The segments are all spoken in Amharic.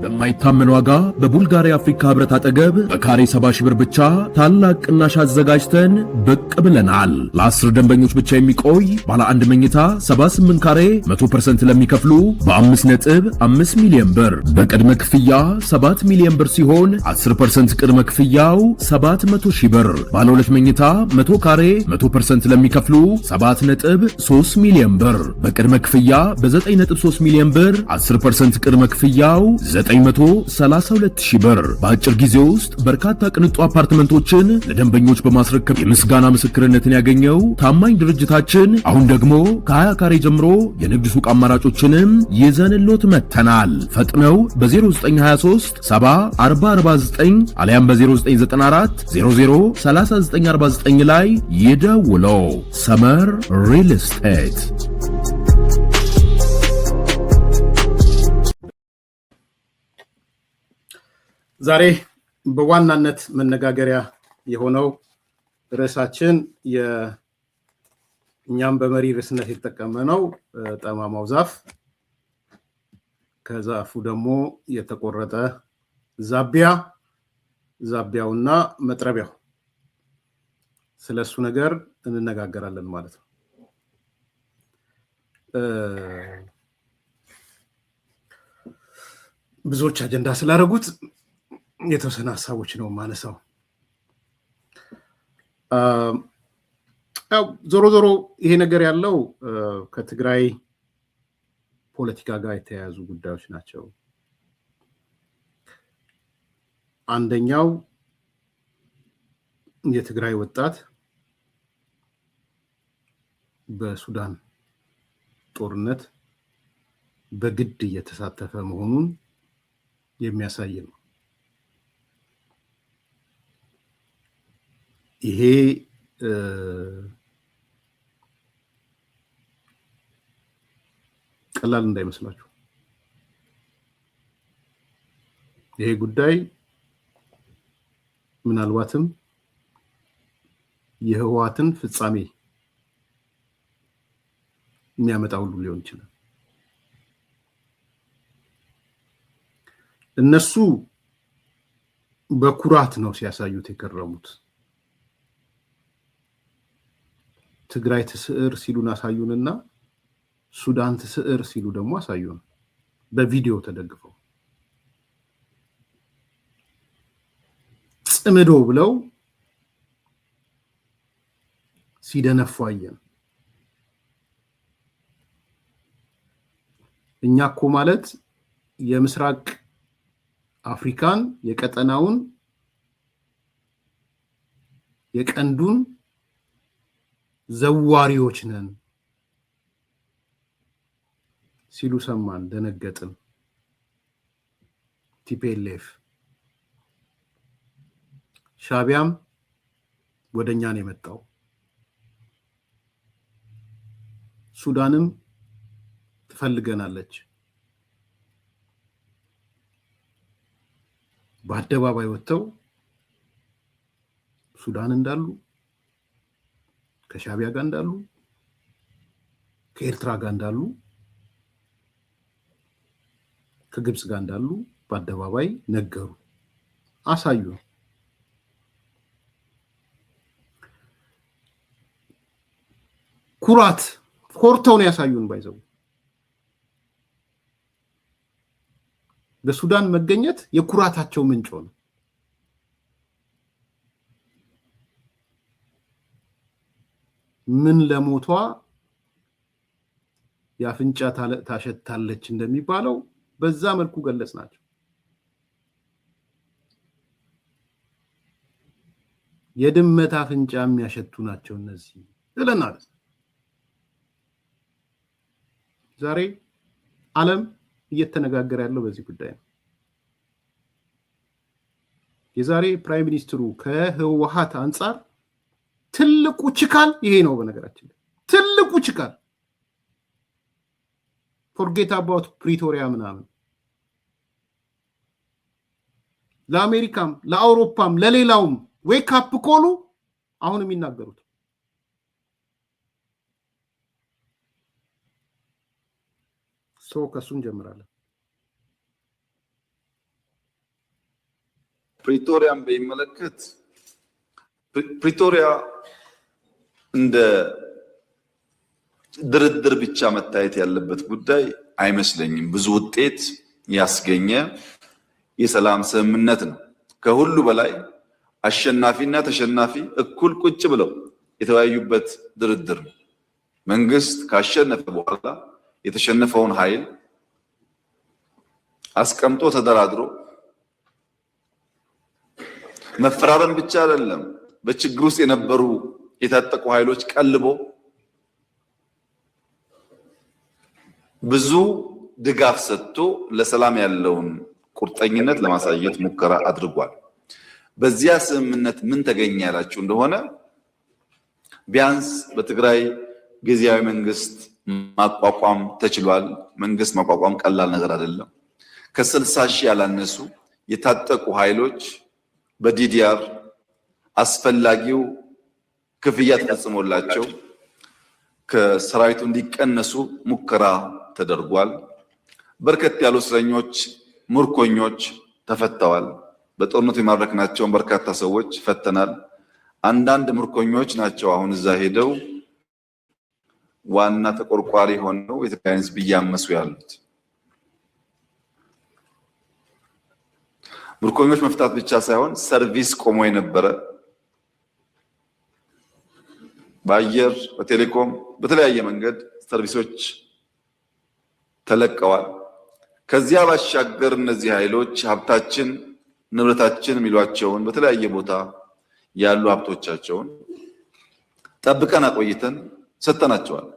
በማይታመን ዋጋ በቡልጋሪያ አፍሪካ ህብረት አጠገብ በካሬ 70 ሺህ ብር ብቻ ታላቅ ቅናሽ አዘጋጅተን ብቅ ብለናል። ለ10 ደንበኞች ብቻ የሚቆይ ባለ አንድ መኝታ 78 ካሬ 100% ለሚከፍሉ በ5.5 ሚሊዮን ብር በቅድመ ክፍያ 7 ሚሊዮን ብር ሲሆን 10% ቅድመ ክፍያው 700 ሺህ ብር። ባለ ሁለት መኝታ 100 ካሬ 100% ለሚከፍሉ 7.3 ሚሊዮን ብር በቅድመ ክፍያ በ9.3 ሚሊዮን ብር 10% ቅድመ ክፍያው 932 ሺህ ብር። በአጭር ጊዜ ውስጥ በርካታ ቅንጡ አፓርትመንቶችን ለደንበኞች በማስረከብ የምስጋና ምስክርነትን ያገኘው ታማኝ ድርጅታችን አሁን ደግሞ ከ20 ካሬ ጀምሮ የንግድ ሱቅ አማራጮችንም ይዘንሎት መጥተናል። ፈጥነው በ0923 70 አሊያም በ0994 003949 ላይ ይደውለው። ሰመር ሪል ስቴት። ዛሬ በዋናነት መነጋገሪያ የሆነው ርዕሳችን የእኛም በመሪ ርዕስነት የተጠቀመነው ጠማማው ዛፍ ከዛፉ ደግሞ የተቆረጠ ዛቢያውና መጥረቢያው ስለሱ ነገር እንነጋገራለን ማለት ነው። ብዙዎች አጀንዳ ስላደረጉት የተወሰነ ሀሳቦች ነው ማነሳው። ዞሮ ይሄ ነገር ያለው ከትግራይ ፖለቲካ ጋር የተያያዙ ጉዳዮች ናቸው። አንደኛው የትግራይ ወጣት በሱዳን ጦርነት በግድ እየተሳተፈ መሆኑን የሚያሳይ ነው። ይሄ ቀላል እንዳይመስላችሁ። ይሄ ጉዳይ ምናልባትም የህወሓትን ፍጻሜ የሚያመጣው ሁሉ ሊሆን ይችላል። እነሱ በኩራት ነው ሲያሳዩት የከረሙት። ትግራይ ትስዕር ሲሉን አሳዩንና ሱዳን ትስዕር ሲሉ ደግሞ አሳዩን በቪዲዮ ተደግፈው። ጽምዶ ብለው ሲደነፉ አየን። እኛ እኮ ማለት የምስራቅ አፍሪካን የቀጠናውን የቀንዱን ዘዋሪዎች ነን ሲሉ ሰማን፣ ደነገጥን። ቲፒኤልኤፍ ሻቢያም ወደኛ ነው የመጣው። ሱዳንም ትፈልገናለች። በአደባባይ ወጥተው ሱዳን እንዳሉ ከሻቢያ ጋር እንዳሉ ከኤርትራ ጋር እንዳሉ ከግብጽ ጋር እንዳሉ በአደባባይ ነገሩ፣ አሳዩ። ኩራት ኮርተው ነው ያሳዩን። ባይዘው በሱዳን መገኘት የኩራታቸው ምንጭ ነው። ምን ለሞቷ ያፍንጫ ታሸታለች እንደሚባለው በዛ መልኩ ገለጽናቸው። የድመት አፍንጫ የሚያሸቱ ናቸው እነዚህ ብለናል። ዛሬ ዓለም እየተነጋገረ ያለው በዚህ ጉዳይ ነው። የዛሬ ፕራይም ሚኒስትሩ ከህወሓት አንፃር ትልቁ ችካል ይሄ ነው። በነገራችን ላይ ትልቁ ችካል ፎርጌት አባውት ፕሪቶሪያ ምናምን ለአሜሪካም ለአውሮፓም ለሌላውም ዌክ አፕ ኮሉ አሁን የሚናገሩት ከሱ እንጀምራለን። ፕሪቶሪያን በሚመለከት ፕሪቶሪያ እንደ ድርድር ብቻ መታየት ያለበት ጉዳይ አይመስለኝም። ብዙ ውጤት ያስገኘ የሰላም ስምምነት ነው። ከሁሉ በላይ አሸናፊና ተሸናፊ እኩል ቁጭ ብለው የተወያዩበት ድርድር ነው። መንግስት ካሸነፈ በኋላ የተሸነፈውን ኃይል አስቀምጦ ተደራድሮ መፈራረም ብቻ አይደለም፣ በችግር ውስጥ የነበሩ የታጠቁ ኃይሎች ቀልቦ ብዙ ድጋፍ ሰጥቶ ለሰላም ያለውን ቁርጠኝነት ለማሳየት ሙከራ አድርጓል። በዚያ ስምምነት ምን ተገኘ ያላችሁ እንደሆነ ቢያንስ በትግራይ ጊዜያዊ መንግስት ማቋቋም ተችሏል። መንግስት ማቋቋም ቀላል ነገር አይደለም። ከ60 ሺህ ያላነሱ የታጠቁ ኃይሎች በዲዲአር አስፈላጊው ክፍያ ተፈጽሞላቸው ከሰራዊቱ እንዲቀነሱ ሙከራ ተደርጓል። በርከት ያሉ እስረኞች፣ ምርኮኞች ተፈተዋል። በጦርነቱ የማረክናቸውን በርካታ ሰዎች ፈተናል። አንዳንድ ምርኮኞች ናቸው አሁን እዛ ሄደው ዋና ተቆርቋሪ ሆነው የትግራይን ህዝብ እያመሱ ያሉት። ምርኮኞች መፍታት ብቻ ሳይሆን ሰርቪስ ቆሞ የነበረ በአየር፣ በቴሌኮም፣ በተለያየ መንገድ ሰርቪሶች ተለቀዋል። ከዚያ ባሻገር እነዚህ ኃይሎች ሀብታችን፣ ንብረታችን የሚሏቸውን በተለያየ ቦታ ያሉ ሀብቶቻቸውን ጠብቀን አቆይተን ሰጥተናቸዋል።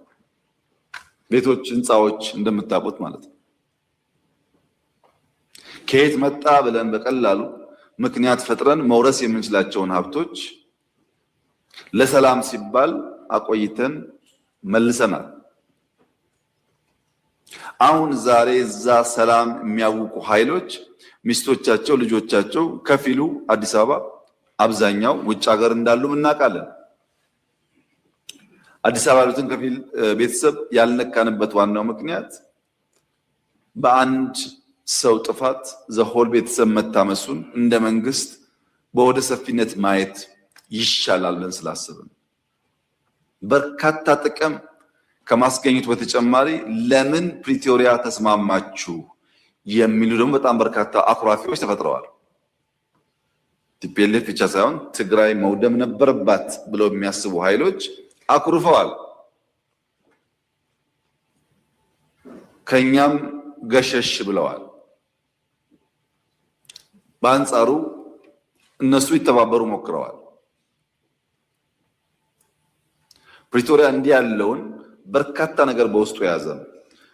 ቤቶች፣ ህንፃዎች እንደምታውቁት ማለት ነው። ከየት መጣ ብለን በቀላሉ ምክንያት ፈጥረን መውረስ የምንችላቸውን ሀብቶች ለሰላም ሲባል አቆይተን መልሰናል። አሁን ዛሬ እዛ ሰላም የሚያውቁ ኃይሎች ሚስቶቻቸው፣ ልጆቻቸው ከፊሉ አዲስ አበባ፣ አብዛኛው ውጭ ሀገር እንዳሉ እናውቃለን። አዲስ አበባ ያሉትን ከፊል ቤተሰብ ያልነካንበት ዋናው ምክንያት በአንድ ሰው ጥፋት ዘሆል ቤተሰብ መታመሱን እንደ መንግስት በወደ ሰፊነት ማየት ይሻላል ብለን ስላሰብን በርካታ ጥቅም ከማስገኘቱ በተጨማሪ ለምን ፕሪቶሪያ ተስማማችሁ የሚሉ ደግሞ በጣም በርካታ አኩራፊዎች ተፈጥረዋል። ቲፒኤልኤፍ ብቻ ሳይሆን ትግራይ መውደም ነበረባት ብለው የሚያስቡ ኃይሎች አኩርፈዋል። ከኛም ገሸሽ ብለዋል። በአንጻሩ እነሱ ይተባበሩ ሞክረዋል። ፕሪቶሪያ እንዲህ ያለውን በርካታ ነገር በውስጡ የያዘ ነው።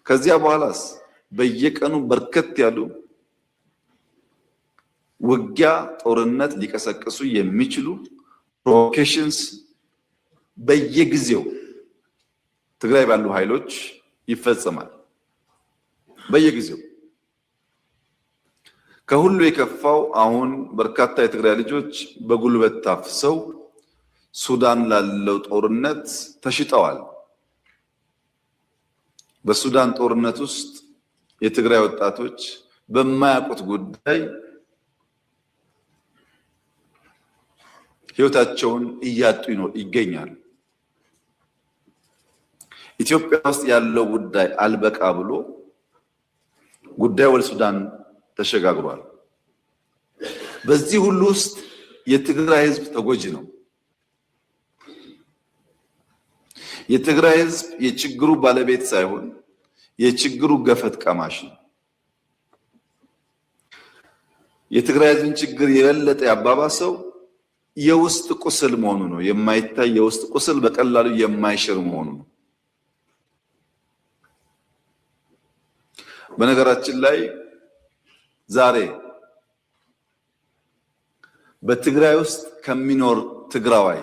ከዚያ በኋላስ በየቀኑ በርከት ያሉ ውጊያ፣ ጦርነት ሊቀሰቅሱ የሚችሉ ፕሮቮኬሽንስ በየጊዜው ትግራይ ባሉ ኃይሎች ይፈጸማል። በየጊዜው ከሁሉ የከፋው አሁን በርካታ የትግራይ ልጆች በጉልበት ታፍሰው ሱዳን ላለው ጦርነት ተሽጠዋል። በሱዳን ጦርነት ውስጥ የትግራይ ወጣቶች በማያውቁት ጉዳይ ህይወታቸውን እያጡ ይገኛሉ። ኢትዮጵያ ውስጥ ያለው ጉዳይ አልበቃ ብሎ ጉዳዩ ወደ ሱዳን ተሸጋግሯል። በዚህ ሁሉ ውስጥ የትግራይ ህዝብ ተጎጂ ነው። የትግራይ ህዝብ የችግሩ ባለቤት ሳይሆን የችግሩ ገፈት ቀማሽ ነው። የትግራይ ህዝብን ችግር የበለጠ ያባባሰው የውስጥ ቁስል መሆኑ ነው። የማይታይ የውስጥ ቁስል በቀላሉ የማይሽር መሆኑ ነው። በነገራችን ላይ ዛሬ በትግራይ ውስጥ ከሚኖር ትግራዋይ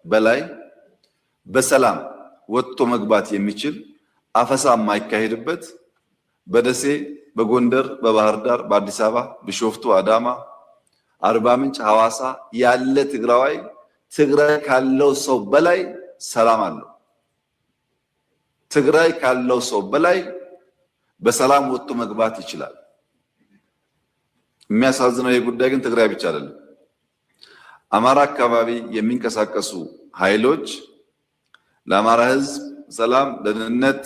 በላይ በሰላም ወጥቶ መግባት የሚችል አፈሳ የማይካሄድበት በደሴ፣ በጎንደር፣ በባህር ዳር፣ በአዲስ አበባ፣ ቢሾፍቱ፣ አዳማ፣ አርባ ምንጭ፣ ሐዋሳ ያለ ትግራዋይ ትግራይ ካለው ሰው በላይ ሰላም አለው። ትግራይ ካለው ሰው በላይ በሰላም ወጥቶ መግባት ይችላል። የሚያሳዝነው የጉዳይ ግን ትግራይ ብቻ አይደለም። አማራ አካባቢ የሚንቀሳቀሱ ኃይሎች ለአማራ ሕዝብ ሰላም፣ ደህንነት፣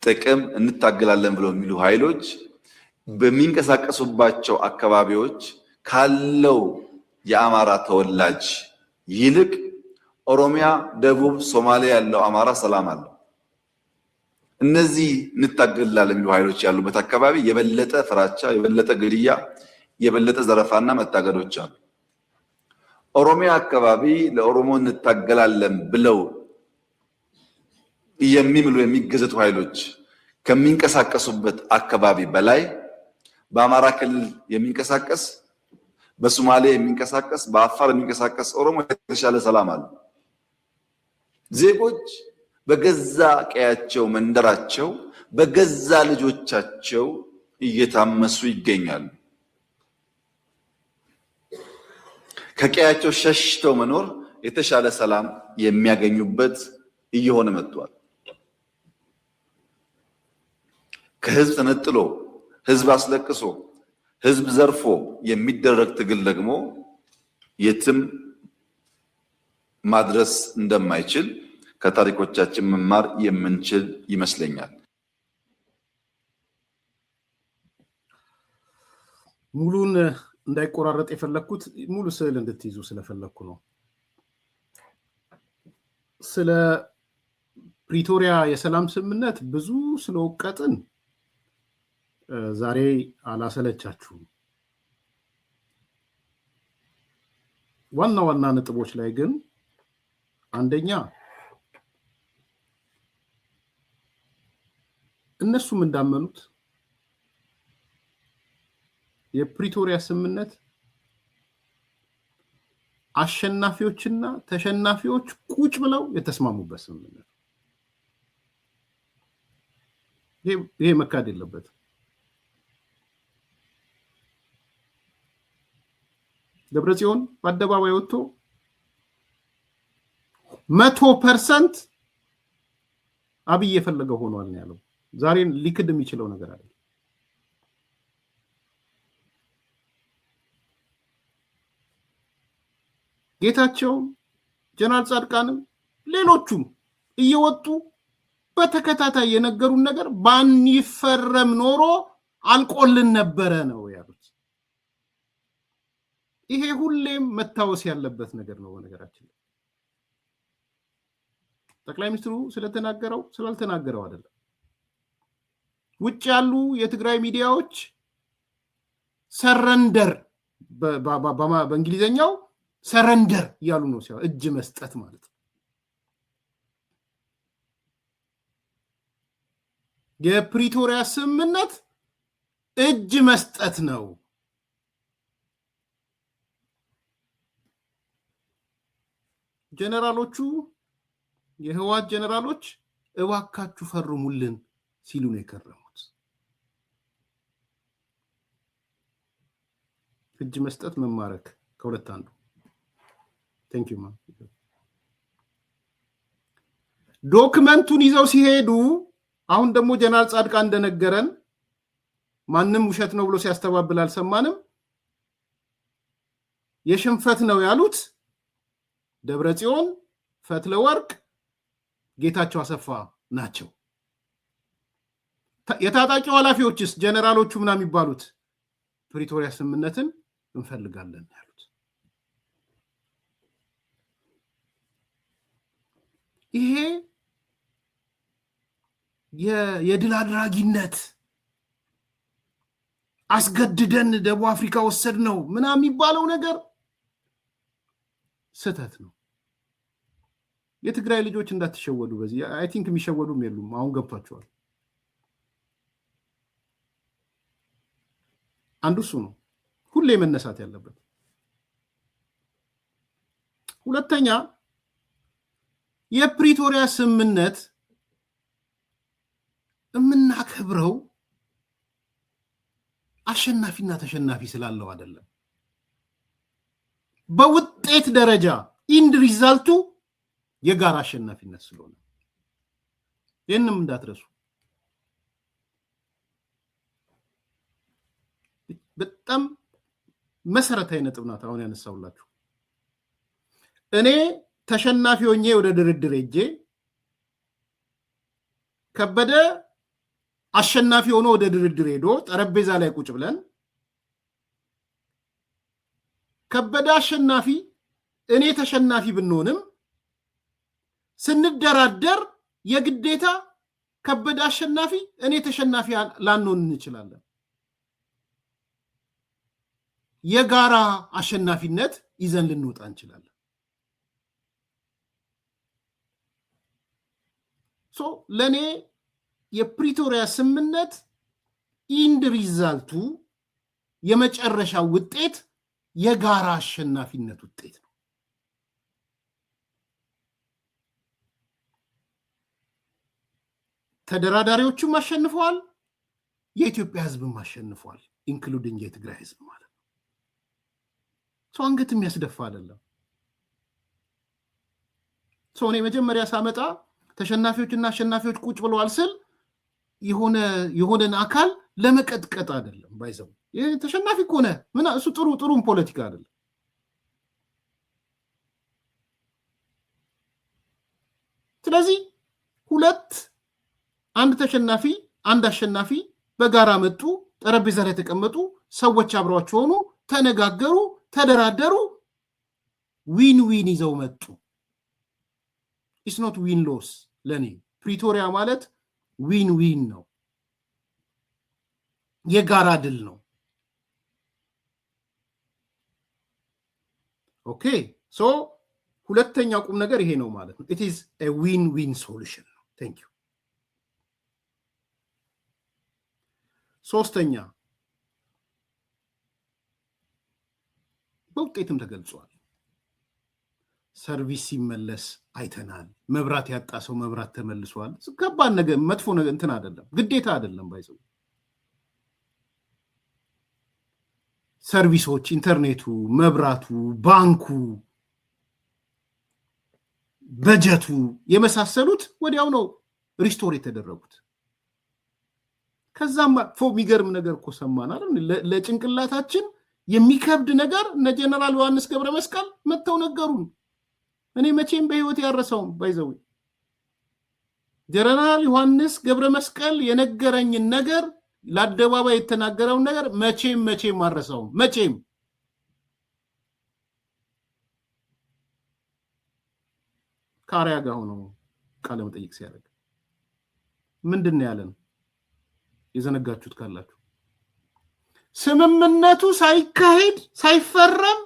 ጥቅም እንታገላለን ብለው የሚሉ ኃይሎች በሚንቀሳቀሱባቸው አካባቢዎች ካለው የአማራ ተወላጅ ይልቅ ኦሮሚያ፣ ደቡብ፣ ሶማሊያ ያለው አማራ ሰላም አለው። እነዚህ እንታገላለን የሚሉ ኃይሎች ያሉበት አካባቢ የበለጠ ፍራቻ፣ የበለጠ ግድያ፣ የበለጠ ዘረፋና መታገዶች አሉ። ኦሮሚያ አካባቢ ለኦሮሞ እንታገላለን ብለው የሚምሉ የሚገዘቱ ኃይሎች ከሚንቀሳቀሱበት አካባቢ በላይ በአማራ ክልል የሚንቀሳቀስ፣ በሶማሌ የሚንቀሳቀስ፣ በአፋር የሚንቀሳቀስ ኦሮሞ የተሻለ ሰላም አለ። ዜጎች በገዛ ቀያቸው መንደራቸው በገዛ ልጆቻቸው እየታመሱ ይገኛሉ። ከቀያቸው ሸሽተው መኖር የተሻለ ሰላም የሚያገኙበት እየሆነ መጥቷል። ከህዝብ ተነጥሎ ህዝብ አስለቅሶ ህዝብ ዘርፎ የሚደረግ ትግል ደግሞ የትም ማድረስ እንደማይችል ከታሪኮቻችን መማር የምንችል ይመስለኛል። ሙሉን እንዳይቆራረጥ የፈለኩት ሙሉ ስዕል እንድትይዙ ስለፈለኩ ነው። ስለ ፕሪቶሪያ የሰላም ስምምነት ብዙ ስለወቀጥን ዛሬ አላሰለቻችሁም። ዋና ዋና ነጥቦች ላይ ግን አንደኛ እነሱም እንዳመኑት የፕሪቶሪያ ስምምነት አሸናፊዎችና ተሸናፊዎች ቁጭ ብለው የተስማሙበት ስምምነት። ይሄ መካድ የለበትም። ደብረጽዮን በአደባባይ ወጥቶ 100% አብይ የፈለገው ሆኗል ነው ያለው። ዛሬን ሊክድ የሚችለው ነገር አለ። ጌታቸው፣ ጀነራል ጻድቃንም ሌሎቹም እየወጡ በተከታታይ የነገሩን ነገር ባንፈረም ኖሮ አልቆልን ነበረ ነው ያሉት። ይሄ ሁሌም መታወስ ያለበት ነገር ነው። በነገራችን ላይ ጠቅላይ ሚኒስትሩ ስለተናገረው ስላልተናገረው አይደለም። ውጭ ያሉ የትግራይ ሚዲያዎች ሰረንደር በእንግሊዘኛው ሰረንደር እያሉ ነው ሲያው እጅ መስጠት ማለት ነው። የፕሪቶሪያ ስምምነት እጅ መስጠት ነው። ጀነራሎቹ የህወሓት ጀነራሎች እባካችሁ ፈርሙልን ሲሉ ነው የከረሙት። እጅ መስጠት መማረክ ከሁለት አንዱ። ቴንክ ዩ ማ ዶክመንቱን ይዘው ሲሄዱ አሁን ደግሞ ጀነራል ጻድቃን እንደነገረን ማንም ውሸት ነው ብሎ ሲያስተባብል አልሰማንም። የሽንፈት ነው ያሉት ደብረጽዮን፣ ፈትለወርቅ፣ ጌታቸው አሰፋ ናቸው። የታጣቂው ኃላፊዎችስ ጀነራሎቹ ምናምን የሚባሉት ፕሪቶሪያ ስምምነትን እንፈልጋለን ያሉት። ይሄ የድል አድራጊነት አስገድደን ደቡብ አፍሪካ ወሰድ ነው ምናምን የሚባለው ነገር ስህተት ነው። የትግራይ ልጆች እንዳትሸወዱ። በዚህ አይ ቲንክ የሚሸወዱም የሉም። አሁን ገብቷቸዋል። አንዱ እሱ ነው ሁሌ መነሳት ያለበት። ሁለተኛ የፕሪቶሪያ ስምምነት የምናከብረው አሸናፊና ተሸናፊ ስላለው አይደለም። በውጤት ደረጃ ኢንድ ሪዛልቱ የጋራ አሸናፊነት ስለሆነ ይህንም እንዳትረሱ። በጣም መሰረታዊ ነጥብ ናት አሁን ያነሳውላችሁ። እኔ ተሸናፊ ሆኜ ወደ ድርድር ሄጄ ከበደ አሸናፊ ሆኖ ወደ ድርድር ሄዶ ጠረጴዛ ላይ ቁጭ ብለን ከበደ አሸናፊ እኔ ተሸናፊ ብንሆንም ስንደራደር የግዴታ ከበደ አሸናፊ እኔ ተሸናፊ ላንሆን እንችላለን። የጋራ አሸናፊነት ይዘን ልንወጣ እንችላለን። ለኔ የፕሪቶሪያ ስምምነት ኢንድ ሪዛልቱ የመጨረሻ ውጤት የጋራ አሸናፊነት ውጤት ነው። ተደራዳሪዎቹም አሸንፈዋል፣ የኢትዮጵያ ህዝብም አሸንፈዋል፣ ኢንክሉዲንግ የትግራይ ህዝብ ማለት ነው። አንገት የሚያስደፋ አይደለም። እኔ መጀመሪያ ሳመጣ ተሸናፊዎችና አሸናፊዎች ቁጭ ብለዋል ስል የሆነን አካል ለመቀጥቀጥ አይደለም። ባይዘው ተሸናፊ ከሆነ ምን እሱ ጥሩም ፖለቲካ አይደለም። ስለዚህ አንድ ተሸናፊ አንድ አሸናፊ በጋራ መጡ፣ ጠረጴዛ ላይ ተቀመጡ፣ ሰዎች አብረዋቸው ሆኑ፣ ተነጋገሩ፣ ተደራደሩ፣ ዊን ይዘው መጡ። ኢትስ ኖት ዊን ሎስ። ለኔ ፕሪቶሪያ ማለት ዊን ነው፣ የጋራ ድል ነው። ኦኬ ሁለተኛው ቁም ነገር ይሄ ነው ማለት ነው። ኢት ኢዝ ኤ ዊን ሶሉሽን ነው። ቴንክ ዩ። ሶስተኛ በውጤትም ተገልጿል። ሰርቪስ ሲመለስ አይተናል። መብራት ያጣ ሰው መብራት ተመልሷል። ከባድ ነገር መጥፎ ነገር እንትን አይደለም፣ ግዴታ አይደለም። ባይዘው ሰርቪሶች፣ ኢንተርኔቱ፣ መብራቱ፣ ባንኩ፣ በጀቱ የመሳሰሉት ወዲያው ነው ሪስቶር የተደረጉት። ከዛም የሚገርም ነገር እኮ ሰማን አይደል? ለጭንቅላታችን የሚከብድ ነገር እነ ጀነራል ዮሐንስ ገብረ መስቀል መጥተው ነገሩን። እኔ መቼም በህይወት ያረሰውም ባይዘው ጀነራል ዮሐንስ ገብረ መስቀል የነገረኝን ነገር ለአደባባይ የተናገረውን ነገር መቼም አረሰውም። መቼም ካሪያ ጋር ሆኖ ቃለ መጠይቅ ሲያደርግ ምንድን ነው ያለን? የዘነጋችሁት ካላችሁ ስምምነቱ ሳይካሄድ ሳይፈረም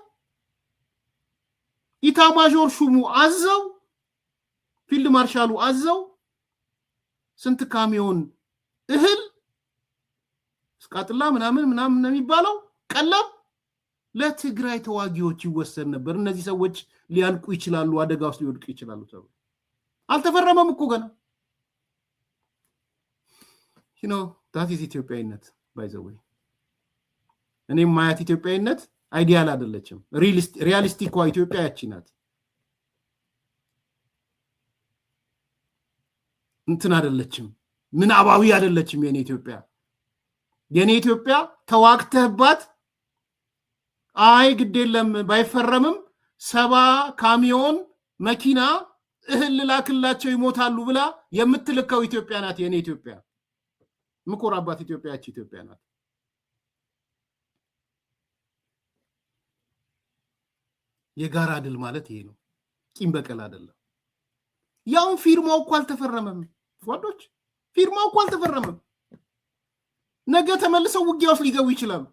ኢታማዦር ሹሙ አዘው፣ ፊልድ ማርሻሉ አዘው ስንት ካሚዮን እህል እስቃጥላ ምናምን የሚባለው ቀለብ ለትግራይ ተዋጊዎች ይወሰድ ነበር። እነዚህ ሰዎች ሊያልቁ ይችላሉ፣ አደጋ ውስጥ ሊወድቁ ይችላሉ ተብሎ አልተፈረመም እኮ ገና። ዳት ኢዝ ኢትዮጵያዊነት ባይዘው። እኔም ማያት ኢትዮጵያዊነት አይዲያል አይደለችም። ሪያሊስቲኳ ኢትዮጵያ ያቺ ናት። እንትን አይደለችም፣ ምናባዊ አይደለችም። የኔ ኢትዮጵያ ተዋግተህባት አይ ግድ የለም ባይፈረምም 70 ካሚዮን መኪና እህል ላክላቸው ይሞታሉ ብላ የምትልከው ኢትዮጵያ ናት የኔ ኢትዮጵያ። ምኮራባት ኢትዮጵያ ያቺ ኢትዮጵያ ናት። የጋራ ድል ማለት ይሄ ነው። ቂም በቀል አይደለም። ያውን ፊርማው እኮ አልተፈረመም ጓዶች፣ ፊርማው እኮ አልተፈረመም። ነገ ተመልሰው ውጊያ ውስጥ ሊገቡ ይችላሉ።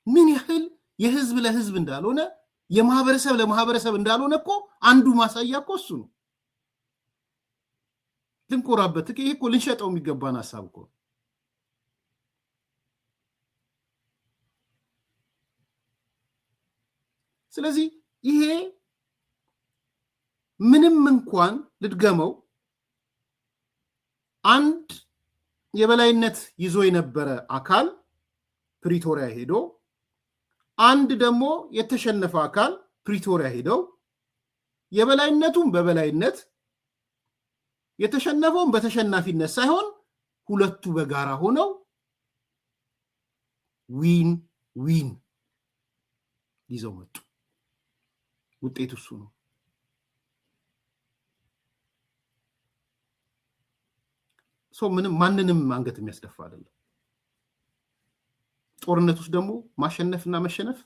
ምን ያህል የህዝብ ለህዝብ እንዳልሆነ የማህበረሰብ ለማህበረሰብ እንዳልሆነ እኮ አንዱ ማሳያ እኮ እሱ ነው። ልንኮራበት ይሄ እኮ ልንሸጠው የሚገባን ሀሳብ እኮ። ስለዚህ ይሄ ምንም እንኳን ልድገመው አንድ የበላይነት ይዞ የነበረ አካል ፕሪቶሪያ ሄዶ አንድ ደግሞ የተሸነፈ አካል ፕሪቶሪያ ሄደው የበላይነቱን በበላይነት የተሸነፈውን በተሸናፊነት ሳይሆን ሁለቱ በጋራ ሆነው ዊን ዊን ይዘው መጡ። ውጤቱ እሱ ነው። ምንም ማንንም አንገት የሚያስደፋ አይደለም። ጦርነት ውስጥ ደግሞ ማሸነፍና መሸነፍ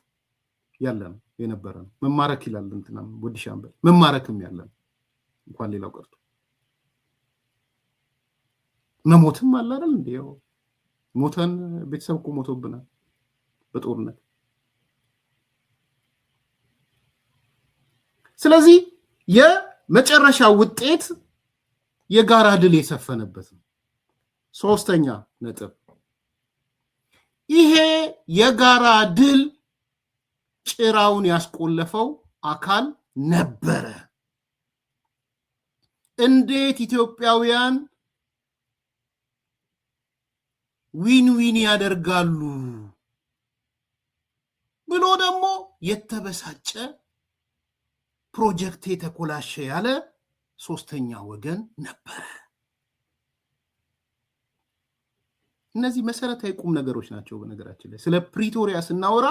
ያለ ነው የነበረ ነው። መማረክ ይላል እንትናም ወዲሻምበል መማረክም ያለ ነው። እንኳን ሌላው ቀርቶ መሞትም አለ አይደል እንዴ? ሞተን ቤተሰብ እኮ ሞቶብናል በጦርነት። ስለዚህ የመጨረሻ ውጤት የጋራ ድል የሰፈነበት ነው። ሶስተኛ ነጥብ ይሄ የጋራ ድል ጭራውን ያስቆለፈው አካል ነበረ። እንዴት ኢትዮጵያውያን ዊን ዊን ያደርጋሉ ብሎ ደግሞ የተበሳጨ ፕሮጀክት የተኮላሸ ያለ ሶስተኛ ወገን ነበረ። እነዚህ መሰረታዊ ቁም ነገሮች ናቸው። በነገራችን ላይ ስለ ፕሪቶሪያ ስናወራ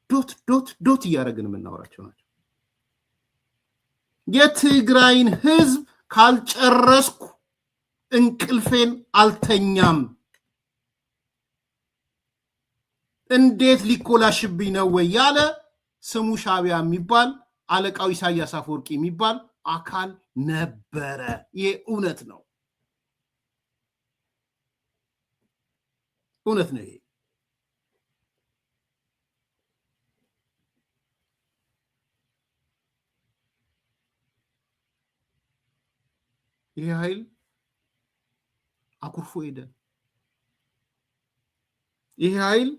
ዶት ዶት ዶት እያደረግን የምናወራቸው ናቸው። የትግራይን ህዝብ ካልጨረስኩ እንቅልፌን አልተኛም፣ እንዴት ሊኮላሽብኝ ነው ወይ ያለ ስሙ ሻዕቢያ የሚባል አለቃው ኢሳያስ አፈወርቂ የሚባል አካል ነበረ። ይሄ እውነት ነው፣ እውነት ነው። ይሄ ኃይል አኩርፎ ሄደ። ይሄ ኃይል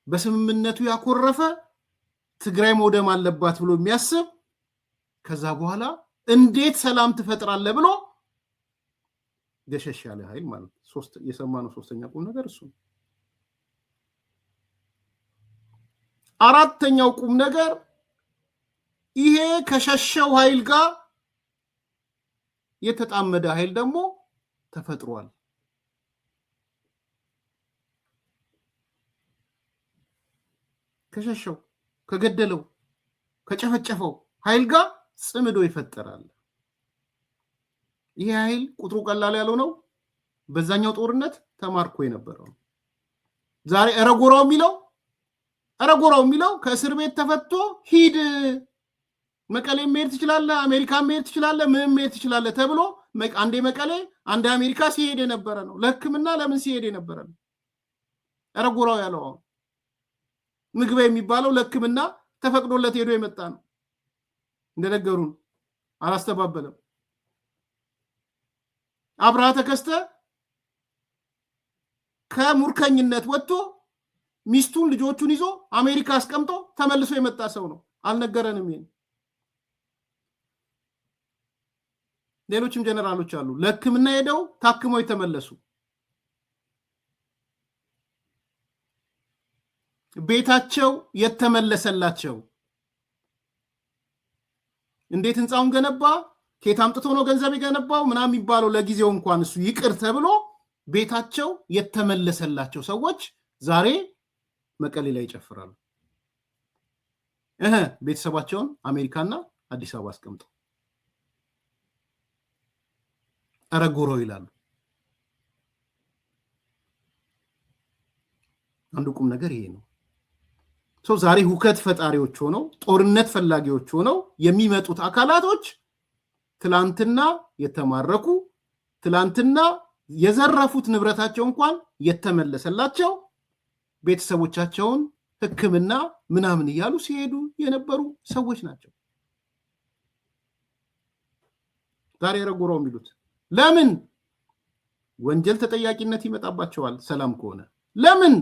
በስምምነቱ ያኮረፈ ትግራይ መውደም አለባት ብሎ የሚያስብ ከዛ በኋላ እንዴት ሰላም ትፈጥራለህ ብሎ ገሸሽ ያለ ኃይል ማለት የሰማነው ሶስተኛ ቁም ነገር እሱ። አራተኛው ቁም ነገር ይሄ ከሸሸው ኃይል ጋር የተጣመደ ኃይል ደግሞ ተፈጥሯል። ከሸሸው ከገደለው ከጨፈጨፈው ኃይል ጋር ጽምዶ ይፈጠራል። ይሄ ኃይል ቁጥሩ ቀላል ያለው ነው። በዛኛው ጦርነት ተማርኮ የነበረው ዛሬ እረጎራው የሚለው ከእስር ቤት ተፈቶ ሂድ መቀሌ መሄድ ትችላለህ፣ አሜሪካ መሄድ ትችላለህ፣ ምን መሄድ ትችላለህ ተብሎ አንዴ መቀሌ አንዴ አሜሪካ ሲሄድ የነበረ ነው። ለሕክምና ለምን ሲሄድ የነበረ ነው። እረጎራው ያለው ምግበ የሚባለው ለሕክምና ተፈቅዶለት ሄዶ የመጣ ነው። እንደነገሩን አላስተባበለም። አብርሃ ተከስተ ከሙርከኝነት ወጥቶ ሚስቱን ልጆቹን ይዞ አሜሪካ አስቀምጦ ተመልሶ የመጣ ሰው ነው። አልነገረንም። ይሄን ሌሎችም ጀነራሎች አሉ ለሕክምና ሄደው ታክመው የተመለሱ፣ ቤታቸው የተመለሰላቸው። እንዴት ህንፃውን ገነባ፣ ከየት አምጥቶ ነው ገንዘብ የገነባው ምናምን የሚባለው ለጊዜው እንኳን እሱ ይቅር ተብሎ ቤታቸው የተመለሰላቸው ሰዎች ዛሬ መቀሌ ላይ ይጨፍራሉ። ቤተሰባቸውን አሜሪካና አዲስ አበባ አስቀምጠው እረጎሮ ይላሉ። አንዱ ቁም ነገር ይሄ ነው። ዛሬ ሁከት ፈጣሪዎች ሆነው ጦርነት ፈላጊዎች ሆነው የሚመጡት አካላቶች ትላንትና የተማረኩ ትላንትና የዘረፉት ንብረታቸው እንኳን የተመለሰላቸው ቤተሰቦቻቸውን ሕክምና ምናምን እያሉ ሲሄዱ የነበሩ ሰዎች ናቸው። ዛሬ እረጎራው የሚሉት ለምን? ወንጀል ተጠያቂነት ይመጣባቸዋል ሰላም ከሆነ። ለምን?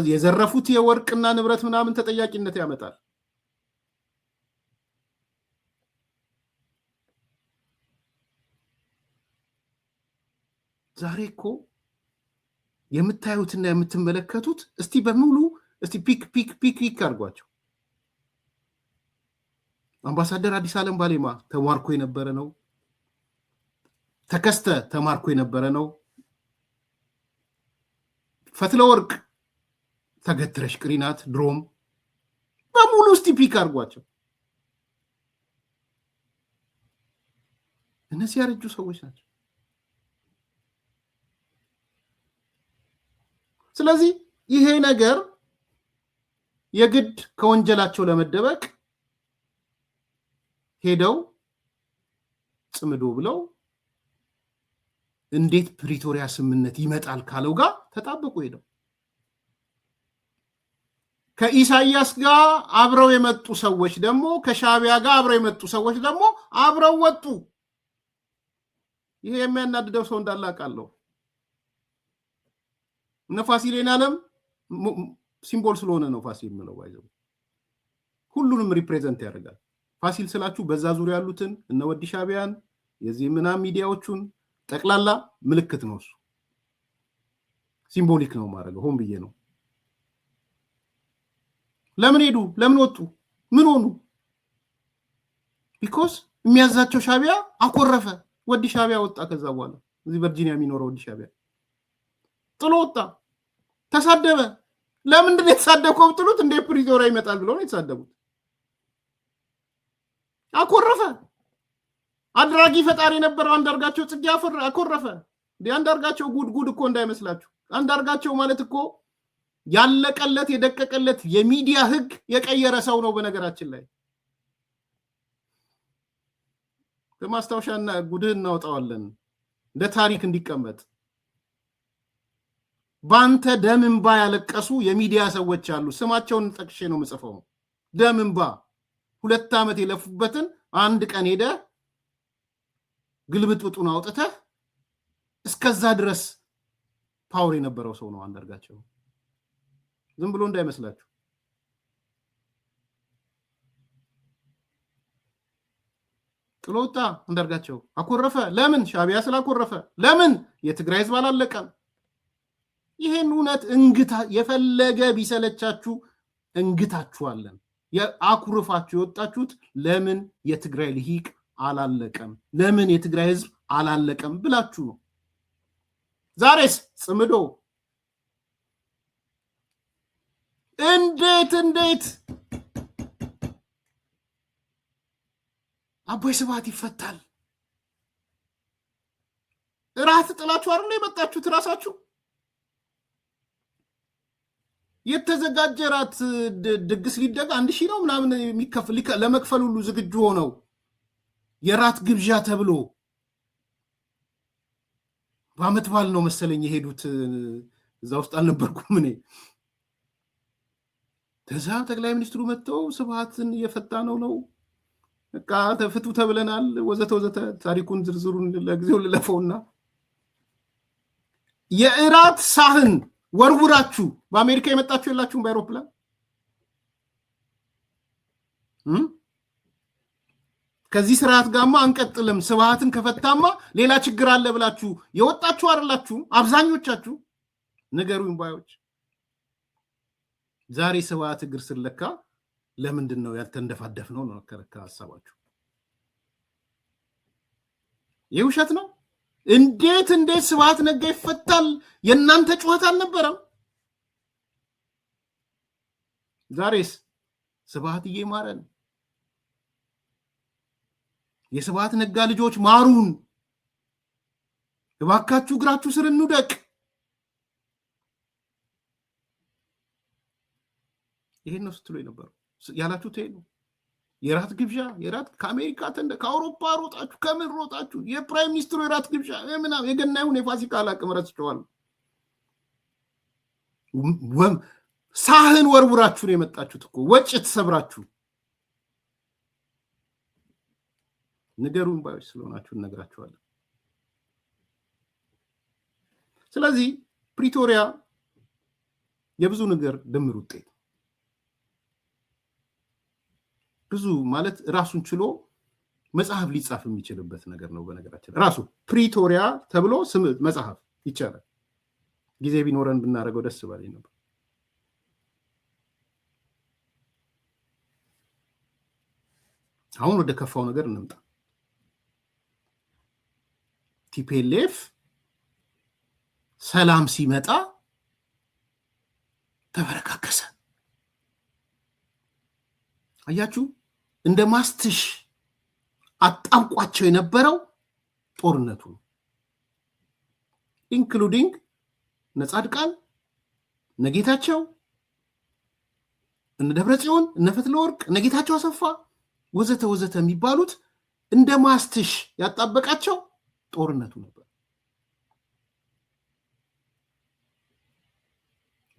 የዘረፉት የወርቅና ንብረት ምናምን ተጠያቂነት ያመጣል። ዛሬ እኮ የምታዩትና የምትመለከቱት እስቲ በሙሉ እስቲ ፒክ አድርጓቸው። አምባሳደር አዲስ ዓለም ባሌማ ተማርኮ የነበረ ነው። ተከስተ ተማርኮ የነበረ ነው። ፈትለወርቅ ተገትረሽ ቅሪናት ድሮም በሙሉ ስቲፒክ አርጓቸው እነዚህ ያረጁ ሰዎች ናቸው። ስለዚህ ይሄ ነገር የግድ ከወንጀላቸው ለመደበቅ ሄደው ጽምዶ ብለው እንዴት ፕሪቶሪያ ስምምነት ይመጣል ካለው ጋር ተጣበቁ ሄደው ከኢሳያስ ጋር አብረው የመጡ ሰዎች ደግሞ ከሻቢያ ጋር አብረው የመጡ ሰዎች ደግሞ አብረው ወጡ። ይሄ የሚያናድደው ሰው እንዳላቃለው እነ ፋሲሌን ዓለም ሲምቦል ስለሆነ ነው ፋሲል ምለው አይዘው ሁሉንም ሪፕሬዘንት ያደርጋል። ፋሲል ስላችሁ በዛ ዙሪያ ያሉትን እነ ወዲ ሻቢያን የዚህ ምናም ሚዲያዎቹን ጠቅላላ ምልክት ነው እሱ ሲምቦሊክ ነው ማረገው ሆን ብዬ ነው። ለምን ሄዱ? ለምን ወጡ? ምን ሆኑ? ቢኮዝ የሚያዛቸው ሻቢያ አኮረፈ። ወዲ ሻቢያ ወጣ። ከዛ በኋላ እዚህ ቨርጂኒያ የሚኖረው ወዲ ሻቢያ ጥሎ ወጣ፣ ተሳደበ። ለምንድን ነው የተሳደብከው ብትሉት እንደ ፕሪቶሪያ ይመጣል ብለው ነው የተሳደቡት። አኮረፈ። አድራጊ ፈጣሪ የነበረው አንዳርጋቸው ጽጌ አኮረፈ። አንዳርጋቸው ጉድ እኮ እንዳይመስላችሁ። አንዳርጋቸው ማለት እኮ ያለቀለት የደቀቀለት የሚዲያ ህግ የቀየረ ሰው ነው። በነገራችን ላይ በማስታወሻና ጉድህ እናውጣዋለን እንደ ታሪክ እንዲቀመጥ። ባንተ ደም እንባ ያለቀሱ የሚዲያ ሰዎች አሉ። ስማቸውን ጠቅሼ ነው የምጽፈው። ደም እንባ 2 ዓመት የለፉበትን አንድ ቀን ሄደ ግልብጥብጡን አውጥተህ እስከዛ ድረስ ፓወር የነበረው ሰው ነው አንዳርጋቸው። ዝም ብሎ እንዳይመስላችሁ። ጥሎ ወጣ አንዳርጋቸው። አኮረፈ። ለምን? ሻቢያ ስላኮረፈ። ለምን? የትግራይ ህዝብ አላለቀም። ይሄን እውነት እንግታ የፈለገ ቢሰለቻችሁ እንግታችኋለን። አኩርፋችሁ የወጣችሁት ለምን የትግራይ ልሂቅ አላለቀም፣ ለምን የትግራይ ህዝብ አላለቀም ብላችሁ ነው። ዛሬስ ጽምዶ እንዴት አቦይ ስብሃት ይፈታል? ራት ጥላችሁ አይደል የመጣችሁት? ራሳችሁ የተዘጋጀ ራት ድግስ ሊደጋ 1000 ነው ምናምን የሚከፍል ለመክፈል ሁሉ ዝግጁ ሆነው የራት ግብዣ ተብሎ በአመት በዓል ነው መሰለኝ የሄዱት። እዛ ውስጥ አልነበርኩም እኔ። ከዛ ጠቅላይ ሚኒስትሩ መጥተው ስብሃትን እየፈታ ነው በቃ ተፍቱ ተብለናል ወዘተ ወዘተ። ታሪኩን ዝርዝሩን ለጊዜው ልለፈውና የእራት ሳህን ወርውራችሁ በአሜሪካ የመጣችሁ የላችሁም በአውሮፕላን ከዚህ ስርዓት ጋማ አንቀጥልም፣ ስብሃትን ከፈታማ ሌላ ችግር አለ ብላችሁ የወጣችሁ አይደላችሁ አብዛኞቻችሁ? ነገሩን ባዮች ዛሬ ስብሃት እግር ስለካ ለምንድን ነው ያልተንደፋደፍ ነው ከረካ ሐሳባችሁ? የውሸት ነው። እንዴት ስብሃት ነጋ ይፈታል? የእናንተ ጩኸት አልነበረም? ዛሬስ ስብሃት እየማረን የስብሃት ነጋ ልጆች ማሩን እባካችሁ እግራችሁ ስር እንውደቅ። ይሄን ነው ስትሉ የነበረው ያላችሁት። ይሄ ነው የራት ግብዣ። የራት ከአሜሪካ ከአውሮፓ ሮጣችሁ ከምን ሮጣችሁ የፕራይም ሚኒስትሩ የራት ግብዣ ምናምን የገና ይሁን የፋሲካ አላቅም ረስቸዋል። ሳህን ወርውራችሁ ነው የመጣችሁት እኮ ወጭት ሰብራችሁ። ነገሩን ባዮች ስለሆናችሁ እነግራችኋለን። ስለዚህ ፕሪቶሪያ የብዙ ነገር ድምር ውጤት ብዙ ማለት ራሱን ችሎ መጽሐፍ ሊጻፍ የሚችልበት ነገር ነው። በነገራችን ራሱ ፕሪቶሪያ ተብሎ ስም መጽሐፍ ይቻላል። ጊዜ ቢኖረን ብናደርገው ደስ ባለኝ ነበር። አሁን ወደ ከፋው ነገር እንምጣ። ቲፒኤልኤፍ ሰላም ሲመጣ ተበረካከሰ። አያችሁ እንደ ማስትሽ አጣብቋቸው የነበረው ጦርነቱ ኢንክሉዲንግ እነ ጻድቃን እነ ጌታቸው እነ ደብረጽዮን እነ ፈትለወርቅ እነ ጌታቸው አሰፋ ወዘተ ወዘተ የሚባሉት እንደ ማስትሽ ያጣበቃቸው ጦርነቱ ነበር።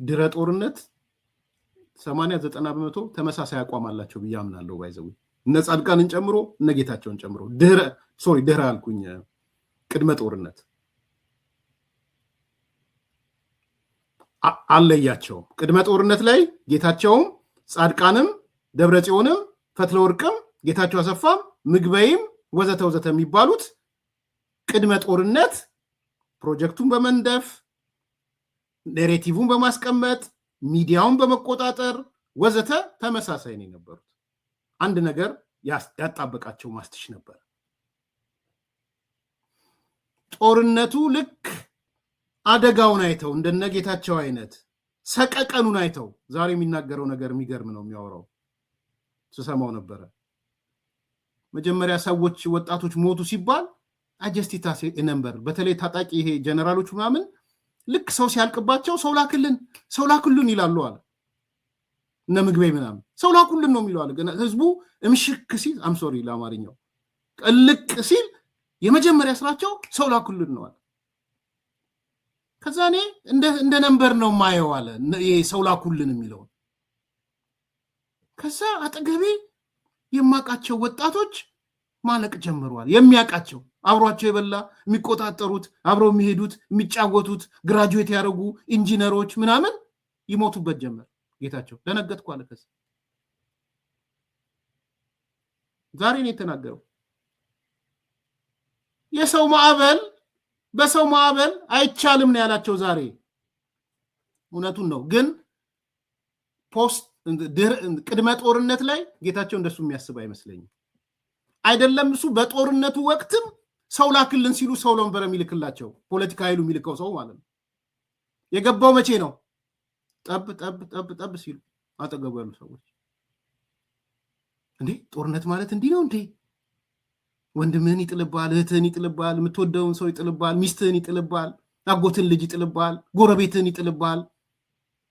ድረ ጦርነት 80-90% ተመሳሳይ አቋም አላቸው ብዬ አምናለሁ። ባይዘው እነ ጻድቃንን ጨምሮ እነ ጌታቸውን ጨምሮ ድረ አልኩኝ ቅድመ ጦርነት አለያቸው። ቅድመ ጦርነት ላይ ጌታቸውም ጻድቃንም ደብረጽዮንም ፈትለወርቅም ጌታቸው አሰፋም ምግበይም ወዘተ ወዘተ የሚባሉት ቅድመ ጦርነት ፕሮጀክቱን በመንደፍ ኔሬቲቭን በማስቀመጥ ሚዲያውን በመቆጣጠር ወዘተ ተመሳሳይ ነው የነበሩት። አንድ ነገር ያጣበቃቸው ማስትሽ ነበር። ጦርነቱ ልክ አደጋውን አይተው እንደነ ጌታቸው አይነት ሰቀቀኑን አይተው ዛሬ የሚናገረው ነገር የሚገርም ነው። የሚያወራው ስሰማው ነበረ። መጀመሪያ ሰዎች ወጣቶች ሞቱ ሲባል አጀስቲታስ ነበር። በተለይ ታጣቂ ይሄ ጀነራሎች ምናምን ልክ ሰው ሲያልቅባቸው ሰው ላክልን ይላሉ አለ። እነ ምግበይ ምናምን ሰው ላኩልን ነው የሚለው አለ። ግን ህዝቡ እምሽክ ሲል አምሶሪ ለአማርኛው ቅልቅ ሲል የመጀመሪያ ስራቸው ሰው ላኩልን ነው አለ። ከዛ እኔ እንደ ነምበር ነው ማየው አለ ይሄ ሰው ላኩልን የሚለው። ከዛ አጠገቤ የማቃቸው ወጣቶች ማለቅ ጀምረዋል። የሚያቃቸው አብሯቸው የበላ የሚቆጣጠሩት አብረው የሚሄዱት የሚጫወቱት ግራጁዌት ያደረጉ ኢንጂነሮች ምናምን ይሞቱበት ጀመር። ጌታቸው ደነገጥኩ አለ። ከዛ ዛሬ ነው የተናገረው። የሰው ማዕበል በሰው ማዕበል አይቻልም ነው ያላቸው ዛሬ። እውነቱን ነው። ግን ቅድመ ጦርነት ላይ ጌታቸው እንደሱ የሚያስብ አይመስለኝም። አይደለም እሱ በጦርነቱ ወቅትም ሰው ላክልን ሲሉ ሰው ነበር የሚልክላቸው። ፖለቲካ ኃይሉ የሚልከው ሰው ማለት ነው። የገባው መቼ ነው? ጠብ ሲሉ አጠገቡ ያሉ ሰዎች እንዴ ጦርነት ማለት እንዲህ ነው እንዴ? ወንድምህን ይጥልባል፣ እህትህን ይጥልባል፣ የምትወደውን ሰው ይጥልባል፣ ሚስትህን ይጥልባል፣ አጎትን ልጅ ይጥልባል፣ ጎረቤትህን ይጥልባል፣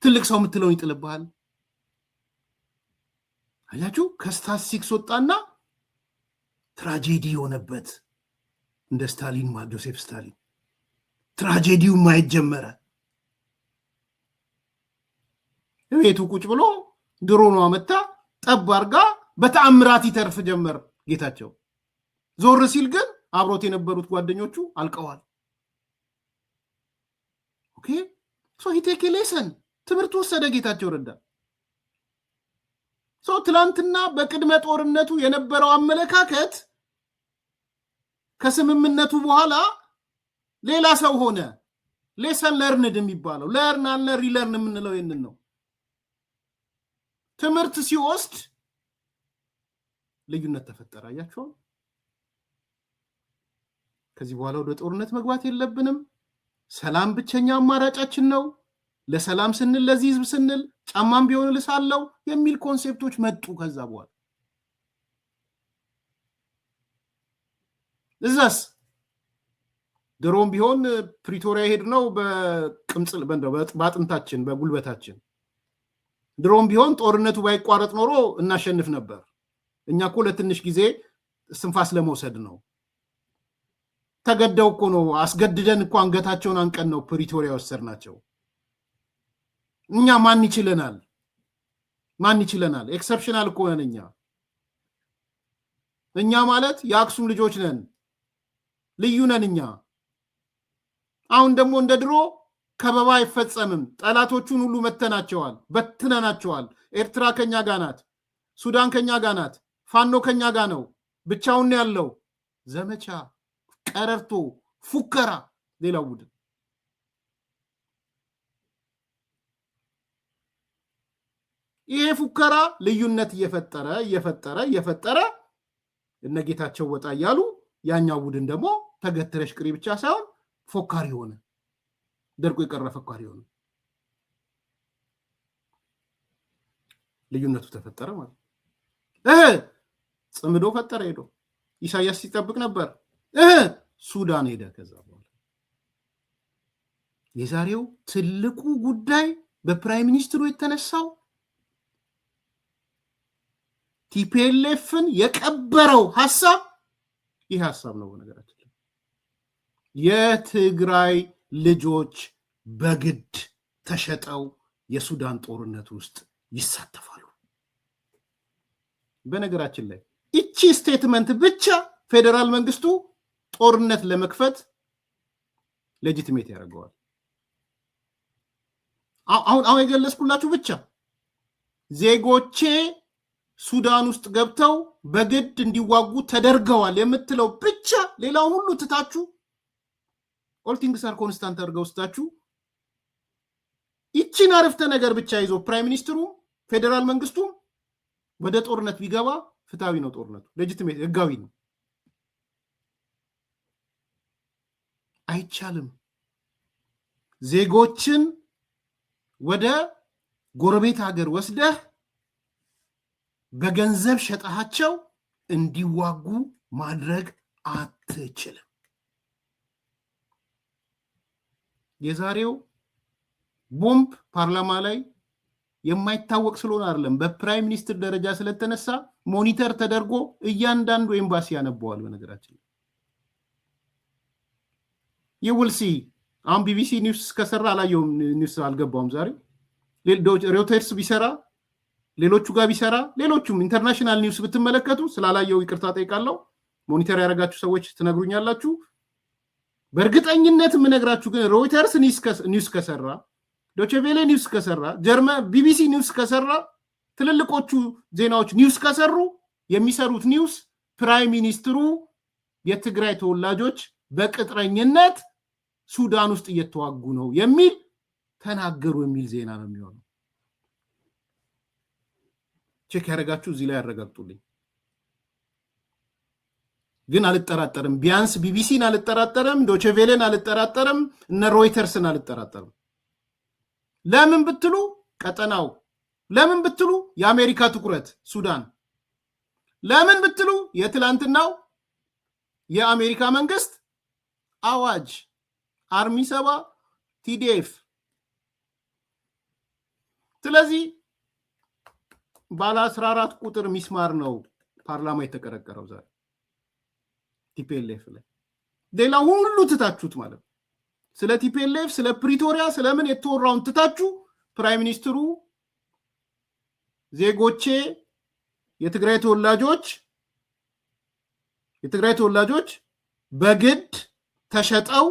ትልቅ ሰው የምትለውን ይጥልባል። አያችሁ ከስታትስቲክስ ወጣና ትራጀዲ የሆነበት እንደ ስታሊን ጆሴፍ ስታሊን ትራጀዲው ማየት ጀመረ። ቤቱ ቁጭ ብሎ ድሮኗ መታ ጠብ አርጋ በተአምራት ይተርፍ ጀመር ጌታቸው። ዞር ሲል ግን አብሮት የነበሩት ጓደኞቹ አልቀዋል። ኦኬ ሶ ሂ ቴክ ሌሰን ትምህርት ወሰደ ጌታቸው ረዳ። ሶ ትላንትና በቅድመ ጦርነቱ የነበረው አመለካከት ከስምምነቱ በኋላ ሌላ ሰው ሆነ። ሌሰን ለርንድ የሚባለው ለርን አለ ሪለርን የምንለው ይህንን ነው። ትምህርት ሲወስድ ልዩነት ተፈጠረ። አያችሁ ከዚህ በኋላ ወደ ጦርነት መግባት የለብንም፣ ሰላም ብቸኛ አማራጫችን ነው፣ ለሰላም ስንል ለዚህ ህዝብ ስንል ጫማም ቢሆን ልሳለው የሚል ኮንሴፕቶች መጡ። ከዛ በኋላ እዛስ ድሮም ቢሆን ፕሪቶሪያ ሄድ ነው በቅምጽል በአጥንታችን በጉልበታችን። ድሮም ቢሆን ጦርነቱ ባይቋረጥ ኖሮ እናሸንፍ ነበር። እኛ እኮ ለትንሽ ጊዜ ስንፋስ ለመውሰድ ነው። ተገደው እኮ ነው አስገድደን እኮ አንገታቸውን አንቀን ነው ፕሪቶሪያ ወሰድናቸው። እኛ ማን ይችለናል? ኤክሰፕሽናል እኮ ነን እኛ ማለት የአክሱም ልጆች ነን፣ ልዩ ነን እኛ። አሁን ደግሞ እንደ ድሮ ከበባ አይፈጸምም። ጠላቶቹን ሁሉ መተናቸዋል፣ በትነናቸዋል። ኤርትራ ከኛ ጋር ናት፣ ሱዳን ከኛ ጋር ናት፣ ፋኖ ከኛ ጋር ነው፣ ብቻውን ያለው ዘመቻ፣ ቀረርቶ፣ ፉከራ ሌላው ቡድን። ይሄ ፉከራ ልዩነት እየፈጠረ እነጌታቸው ወጣ እያሉ ያኛው ቡድን ደግሞ ተገትረሽ ቅሪ ብቻ ሳይሆን ፎካሪ ሆነ፣ ደርቆ የቀረ ፎካሪ ሆነ። ልዩነቱ ተፈጠረ ማለት ጽምዶ ፈጠረ ሄዶ ኢሳያስ ሲጠብቅ ነበር ሱዳን ሄደ ከዛ በኋላ የዛሬው ትልቁ ጉዳይ በፕራይም ሚኒስትሩ የተነሳው ቲፒኤልኤፍን የቀበረው ሐሳብ ይህ ሐሳብ ነው በነገራችን የትግራይ ልጆች በግድ ተሸጠው የሱዳን ጦርነት ውስጥ ይሳተፋሉ በነገራችን ላይ እቺ ስቴትመንት ብቻ ፌደራል መንግስቱ ጦርነት ለመክፈት ሌጂቲሜት ያደርገዋል አሁን የገለጽኩላችሁ ብቻ ዜጎቼ ሱዳን ውስጥ ገብተው በግድ እንዲዋጉ ተደርገዋል የምትለው ብቻ ሌላውን ሁሉ ትታችሁ ኦል ቲንግስ አር ኮንስታንት አድርገው ውስጣችሁ ይቺን አረፍተ ነገር ብቻ ይዞ ፕራይም ሚኒስትሩ ፌደራል መንግስቱ ወደ ጦርነት ቢገባ ፍትሃዊ ነው ጦርነቱ ሌጂቲሜት ህጋዊ ነው አይቻልም ዜጎችን ወደ ጎረቤት ሀገር ወስደህ በገንዘብ ሸጣቸው እንዲዋጉ ማድረግ አትችልም የዛሬው ቦምብ ፓርላማ ላይ የማይታወቅ ስለሆነ አይደለም በፕራይም ሚኒስትር ደረጃ ስለተነሳ ሞኒተር ተደርጎ እያንዳንዱ ኤምባሲ ያነበዋል በነገራችን ይውልሲ አሁን ቢቢሲ ኒውስ ከሰራ አላየውም ኒውስ አልገባውም ዛሬ ሮይተርስ ቢሰራ ሌሎቹ ጋር ቢሰራ ሌሎቹም ኢንተርናሽናል ኒውስ ብትመለከቱ ስላላየው ይቅርታ ጠይቃለሁ ሞኒተር ያደረጋችሁ ሰዎች ትነግሩኛላችሁ በእርግጠኝነት የምነግራችሁ ግን ሮይተርስ ኒውስ ከሰራ ዶቼ ቬለ ኒውስ ከሰራ ጀርመን ቢቢሲ ኒውስ ከሰራ ትልልቆቹ ዜናዎች ኒውስ ከሰሩ የሚሰሩት ኒውስ ፕራይም ሚኒስትሩ የትግራይ ተወላጆች በቅጥረኝነት ሱዳን ውስጥ እየተዋጉ ነው የሚል ተናገሩ የሚል ዜና ነው የሚሆነው ቼክ ያደረጋችሁ እዚህ ላይ ያረጋግጡልኝ ግን አልጠራጠርም ቢያንስ ቢቢሲን አልጠራጠርም ዶቼ ቬለን አልጠራጠርም እነ ሮይተርስን አልጠራጠርም ለምን ብትሉ ቀጠናው ለምን ብትሉ የአሜሪካ ትኩረት ሱዳን ለምን ብትሉ የትላንትናው የአሜሪካ መንግስት አዋጅ አርሚ 7 ቲዲኤፍ ስለዚህ ባለ 14 ቁጥር ሚስማር ነው ፓርላማ የተቀረቀረው ዛሬ ቲፒኤልኤፍ ላይ ሌላ ሁሉ ትታችሁት ማለት ስለ ቲፒኤልኤፍ ስለ ፕሪቶሪያ ስለምን የተወራውን ትታችሁ ፕራይም ሚኒስትሩ ዜጎቼ የትግራይ ተወላጆች በግድ ተሸጠው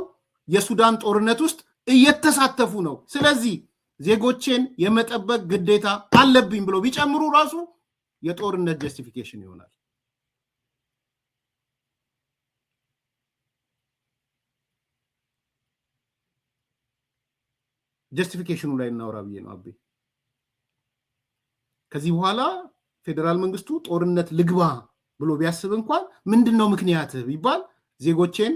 የሱዳን ጦርነት ውስጥ እየተሳተፉ ነው ስለዚህ ዜጎቼን የመጠበቅ ግዴታ አለብኝ ብሎ ቢጨምሩ ራሱ የጦርነት ጀስቲፊኬሽን ይሆናል ጀስቲፊኬሽኑ ላይ እናወራ ብዬ ነው አቤ ከዚህ በኋላ ፌደራል መንግስቱ ጦርነት ልግባ ብሎ ቢያስብ እንኳን ምንድነው ምክንያት ቢባል ዜጎቼን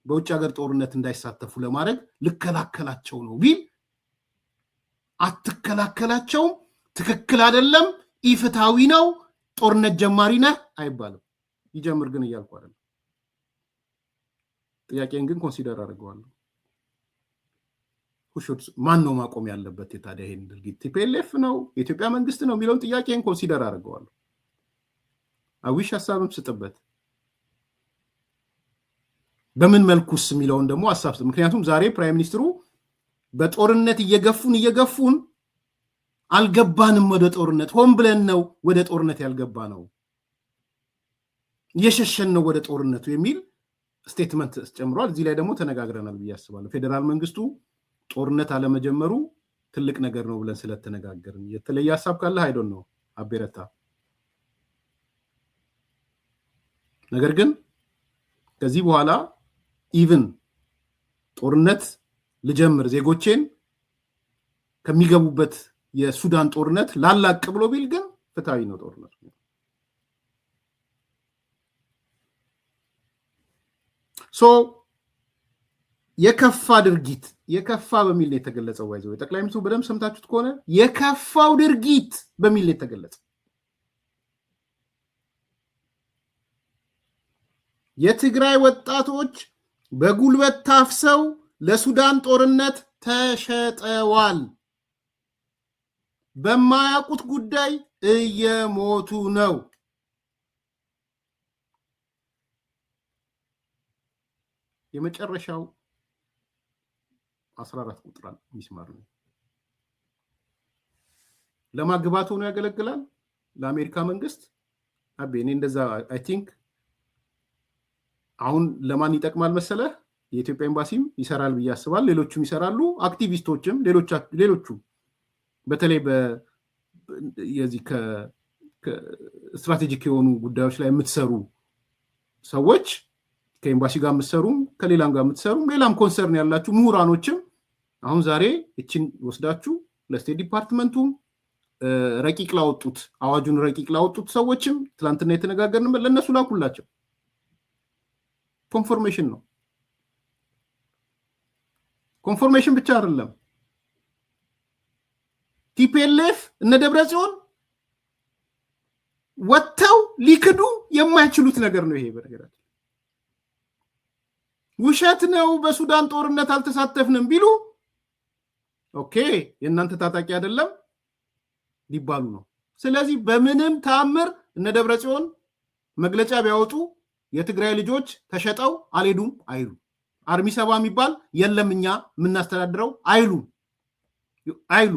በውጭ ሀገር ጦርነት እንዳይሳተፉ ለማድረግ ልከላከላቸው ነው ቢል አትከላከላቸው ትክክል አይደለም ኢፍታዊ ነው ጦርነት ጀማሪ ነህ አይባልም ይጀምር ግን እያልኩ አይደለም ጥያቄን ግን ኮንሲደር አድርገዋለሁ ማን ነው ማቆም ያለበት ታዲያ ይሄን ድርጊት ቲፒኤልኤፍ ነው የኢትዮጵያ መንግስት ነው የሚለውን ጥያቄን ኮንሲደር አድርገዋለሁ አዊሽ ሐሳብም ስጥበት በምን መልኩስ የሚለውን ደግሞ አሳብስ ምክንያቱም ዛሬ ፕራይም ሚኒስትሩ በጦርነት እየገፉን አልገባንም ወደ ጦርነት ሆን ብለን ነው ወደ ጦርነት ያልገባ ነው እየሸሸን ነው ወደ ጦርነቱ የሚል ስቴትመንት ጨምሯል እዚህ ላይ ደግሞ ተነጋግረናል ብዬ አስባለሁ ፌደራል መንግስቱ ጦርነት አለመጀመሩ ትልቅ ነገር ነው ብለን ስለተነጋገርን የተለየ ሐሳብ ካለ አይዶን ነው አቤረታ ነገር ግን ከዚህ በኋላ ኢቭን ጦርነት ልጀምር ዜጎቼን ከሚገቡበት የሱዳን ጦርነት ላላቅ ብሎ ቢል ግን ፍትሃዊ ነው ጦርነቱ ሶ የከፋ ድርጊት የከፋ በሚል ነው የተገለጸው። ወይዘው ጠቅላይ ሚኒስትሩ በደንብ ሰምታችሁት ከሆነ የከፋው ድርጊት በሚል ነው የተገለጸው። የትግራይ ወጣቶች በጉልበት ታፍሰው ለሱዳን ጦርነት ተሸጠዋል። በማያውቁት ጉዳይ እየሞቱ ነው። የመጨረሻው 14 ቁጥር ሚስማር ነው። ለማግባት ሆኖ ያገለግላል ለአሜሪካ መንግስት። አቤ እኔ እንደዛ አይ ቲንክ አሁን ለማን ይጠቅማል መሰለህ? የኢትዮጵያ ኤምባሲም ይሰራል ብዬ አስባለሁ። ሌሎቹም ይሰራሉ፣ አክቲቪስቶችም ሌሎቹ በተለይ የዚህ ከስትራቴጂክ የሆኑ ጉዳዮች ላይ የምትሰሩ ሰዎች ከኤምባሲ ጋር የምትሰሩም ከሌላም ጋር የምትሰሩም ሌላም ኮንሰርን ያላችሁ ምሁራኖችም አሁን ዛሬ እችን ወስዳችሁ ለስቴት ዲፓርትመንቱም ረቂቅ ላወጡት አዋጁን ረቂቅ ላወጡት ሰዎችም ትላንትና የተነጋገርንበት ለነሱ ላኩላቸው። ኮንፎርሜሽን ነው። ኮንፎርሜሽን ብቻ አይደለም። ቲፒኤልኤፍ እነ ደብረጽዮን ወጥተው ሊክዱ የማይችሉት ነገር ነው ይሄ። በነገራችን ውሸት ነው፣ በሱዳን ጦርነት አልተሳተፍንም ቢሉ ኦኬ የእናንተ ታጣቂ አይደለም ሊባሉ ነው። ስለዚህ በምንም ተአምር እነ ደብረጽዮን መግለጫ ቢያወጡ የትግራይ ልጆች ተሸጠው አልሄዱም አይሉ። አርሚ ሰባ የሚባል የለም እኛ የምናስተዳድረው አይሉ።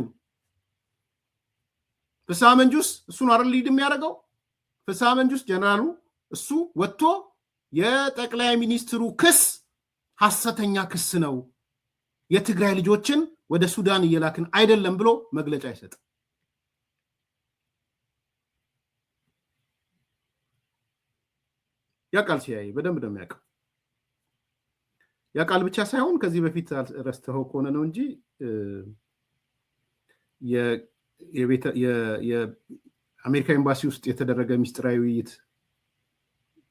ፍስሐ መንጁስ እሱን አይደል ሊድ የሚያደርገው? ፍስሐ መንጁስ ጀነራሉ እሱ ወጥቶ የጠቅላይ ሚኒስትሩ ክስ ሐሰተኛ ክስ ነው፣ የትግራይ ልጆችን ወደ ሱዳን እየላክን አይደለም ብሎ መግለጫ ይሰጥ። ያቃል ሲያይ በደንብ ነው የሚያውቀው። ያቃል ብቻ ሳይሆን ከዚህ በፊት ረስተኸው ከሆነ ነው እንጂ የአሜሪካ ኤምባሲ ውስጥ የተደረገ ሚስጥራዊ ውይይት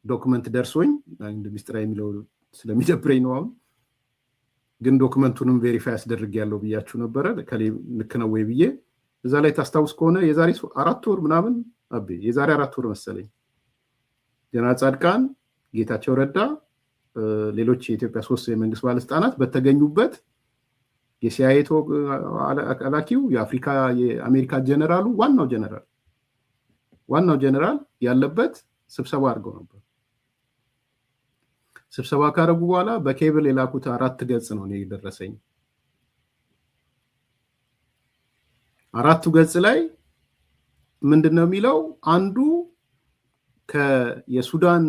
ዶክመንት ደርሶኝ ሚስጥራዊ የሚለው ስለሚደብረኝ ነው። አሁን ግን ዶክመንቱንም ቬሪፋይ አስደርግ ያለው ብያችሁ ነበረ። ልክ ነው ወይ ብዬ እዛ ላይ ታስታውስ ከሆነ የዛሬ 4 ወር ምናምን የዛሬ 4 ወር መሰለኝ ጀነራል ጻድቃን፣ ጌታቸው ረዳ፣ ሌሎች የኢትዮጵያ 3 የመንግስት ባለስልጣናት በተገኙበት የሲአይኤ ኃላፊው የአሜሪካ ጀነራሉ ዋናው ጀነራል ያለበት ስብሰባ አድርገው ነበር። ስብሰባ ካደረጉ በኋላ በኬብል የላኩት 4 ገጽ ነው የደረሰኝ። 4ቱ ገጽ ላይ ምንድነው የሚለው? አንዱ የሱዳን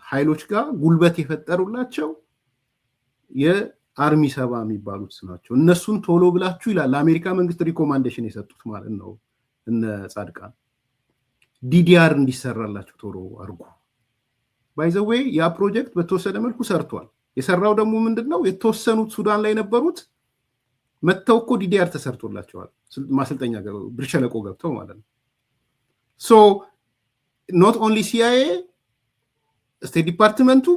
ኃይሎች ጋር ጉልበት የፈጠሩላቸው የአርሚ ሰባ የሚባሉት ናቸው። እነሱን ቶሎ ብላችሁ ይላል ለአሜሪካ መንግስት ሪኮማንዴሽን የሰጡት ማለት ነው። እነ ጻድቃን ዲዲአር እንዲሰራላችሁ ቶሎ አድርጉ። ባይ ዘ ዌይ ያ ፕሮጀክት በተወሰነ መልኩ ሰርቷል። የሰራው ደግሞ ምንድነው? የተወሰኑት ሱዳን ላይ የነበሩት መተው እኮ ዲዲአር ተሰርቶላቸዋል። ማሰልጠኛ ብር ሸለቆ ገብተው ማለት ነው። ሶ ኖት ኦንሊ ሲአይኤ፣ ስቴት ዲፓርትመንቱ፣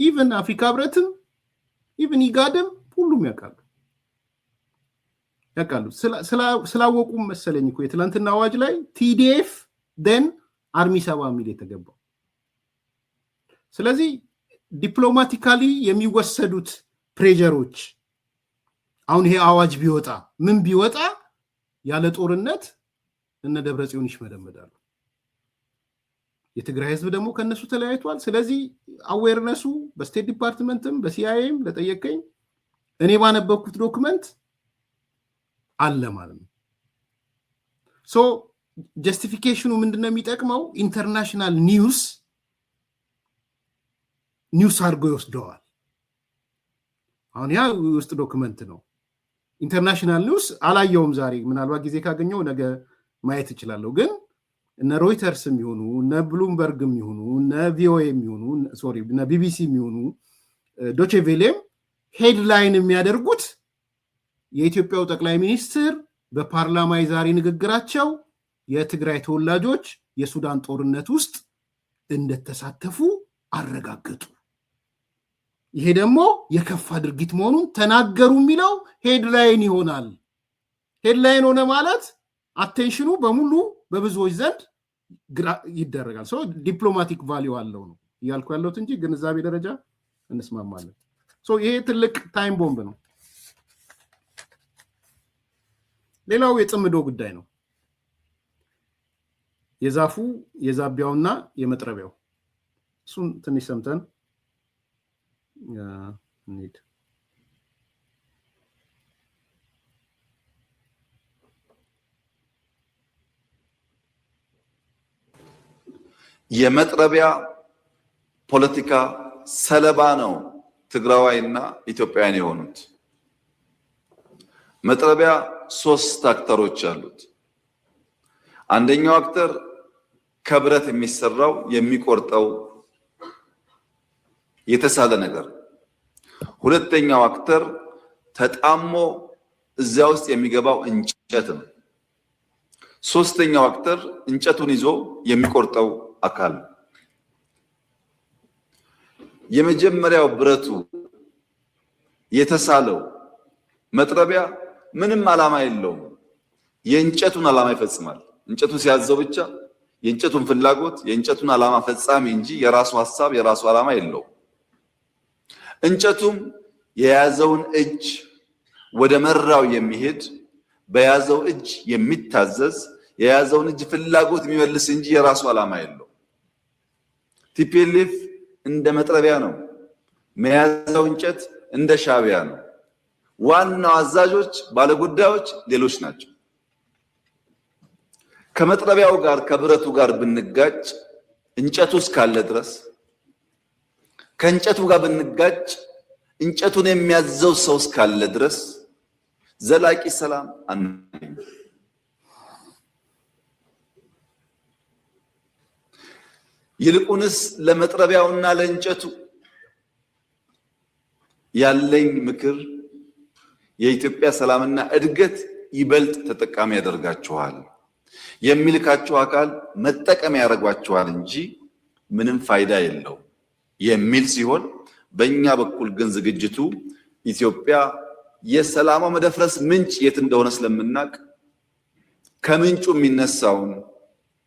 ኢቨን አፍሪካ ህብረትም፣ ኢቨን ኢጋድም ሁሉም ያውቃሉ። ስላወቁም መሰለኝ እኮ የትላንትና አዋጅ ላይ ቲዲኤፍ ደን አርሚ ሰባ የሚል የተገባው። ስለዚህ ዲፕሎማቲካሊ የሚወሰዱት ፕሬጀሮች አሁን ይሄ አዋጅ ቢወጣ ምን ቢወጣ ያለ ጦርነት እነ ደብረጽዮን ይሽመደመዳሉ። የትግራይ ህዝብ ደግሞ ከነሱ ተለያይቷል። ስለዚህ አዌርነሱ በስቴት ዲፓርትመንትም በሲአይኤም ለጠየቀኝ እኔ ባነበብኩት ዶክመንት አለ ማለት ነው። ሶ ጀስቲፊኬሽኑ ምንድነው የሚጠቅመው? ኢንተርናሽናል ኒውስ አድርጎ ይወስደዋል። አሁን ያ ውስጥ ዶክመንት ነው። ኢንተርናሽናል ኒውስ አላየውም ዛሬ፣ ምናልባት ጊዜ ካገኘው ነገ ማየት እችላለሁ። ግን እነ ሮይተርስ የሚሆኑ እነ ብሉምበርግ የሚሆኑ እነ ቪኦኤ የሚሆኑ እነ ቢቢሲ የሚሆኑ ዶቼ ቬሌም ሄድላይን የሚያደርጉት የኢትዮጵያው ጠቅላይ ሚኒስትር በፓርላማ የዛሬ ንግግራቸው የትግራይ ተወላጆች የሱዳን ጦርነት ውስጥ እንደተሳተፉ አረጋገጡ። ይሄ ደግሞ የከፋ ድርጊት መሆኑን ተናገሩ የሚለው ሄድላይን ይሆናል። ሄድላይን ሆነ ማለት አቴንሽኑ በሙሉ በብዙዎች ዘንድ ይደረጋል። ሰው ዲፕሎማቲክ ቫሊዩ አለው ነው እያልኩ ያለሁት እንጂ ግንዛቤ ደረጃ እንስማማለን። ይሄ ትልቅ ታይም ቦምብ ነው። ሌላው የጽምዶ ጉዳይ ነው። የዛፉ የዛቢያውና የመጥረቢያው እሱን ትንሽ ሰምተን እንሂድ። የመጥረቢያ ፖለቲካ ሰለባ ነው ትግራዋይና ኢትዮጵያውያን የሆኑት። መጥረቢያ 3 አክተሮች አሉት። አንደኛው አክተር ከብረት የሚሰራው የሚቆርጠው የተሳለ ነገር፣ ሁለተኛው አክተር ተጣሞ እዚያ ውስጥ የሚገባው እንጨት ነው። ሶስተኛው አክተር እንጨቱን ይዞ የሚቆርጠው አካል። የመጀመሪያው ብረቱ የተሳለው መጥረቢያ ምንም ዓላማ የለውም። የእንጨቱን ዓላማ ይፈጽማል። እንጨቱ ሲያዘው ብቻ የእንጨቱን ፍላጎት የእንጨቱን ዓላማ ፈጻሚ እንጂ የራሱ ሐሳብ የራሱ ዓላማ የለውም። እንጨቱም የያዘውን እጅ ወደ መራው የሚሄድ በያዘው እጅ የሚታዘዝ የያዘውን እጅ ፍላጎት የሚመልስ እንጂ የራሱ ዓላማ የለው። ቲፒኤልኤፍ እንደ መጥረቢያ ነው። መያዘው እንጨት እንደ ሻዕቢያ ነው። ዋናው አዛዦች ባለጉዳዮች ሌሎች ናቸው። ከመጥረቢያው ጋር ከብረቱ ጋር ብንጋጭ እንጨቱ እስካለ ድረስ ከእንጨቱ ጋር ብንጋጭ እንጨቱን የሚያዘው ሰው እስካለ ድረስ ዘላቂ ሰላም አናገኝም። ይልቁንስ ለመጥረቢያውና ለእንጨቱ ያለኝ ምክር የኢትዮጵያ ሰላምና እድገት ይበልጥ ተጠቃሚ ያደርጋችኋል። የሚልካችሁ አካል መጠቀም ያደርጓችኋል እንጂ ምንም ፋይዳ የለው የሚል ሲሆን፣ በእኛ በኩል ግን ዝግጅቱ ኢትዮጵያ የሰላሟ መደፍረስ ምንጭ የት እንደሆነ ስለምናቅ ከምንጩ የሚነሳውን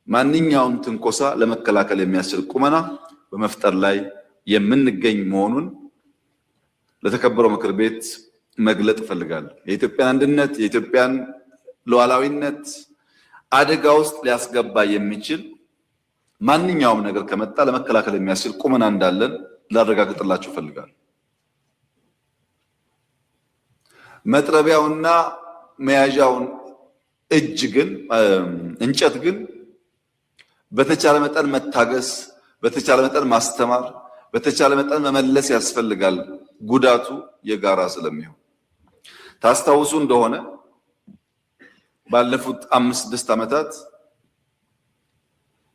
ማንኛውም ትንኮሳ ለመከላከል የሚያስችል ቁመና በመፍጠር ላይ የምንገኝ መሆኑን ለተከበረው ምክር ቤት መግለጥ እፈልጋለሁ። የኢትዮጵያን አንድነት የኢትዮጵያን ሉዓላዊነት አደጋ ውስጥ ሊያስገባ የሚችል ማንኛውም ነገር ከመጣ ለመከላከል የሚያስችል ቁመና እንዳለን ላረጋግጥላችሁ እፈልጋለሁ። መጥረቢያውና መያዣውን እጅ ግን እንጨት ግን በተቻለ መጠን መታገስ፣ በተቻለ መጠን ማስተማር፣ በተቻለ መጠን መመለስ ያስፈልጋል። ጉዳቱ የጋራ ስለሚሆን ታስታውሱ እንደሆነ ባለፉት 5-6 ዓመታት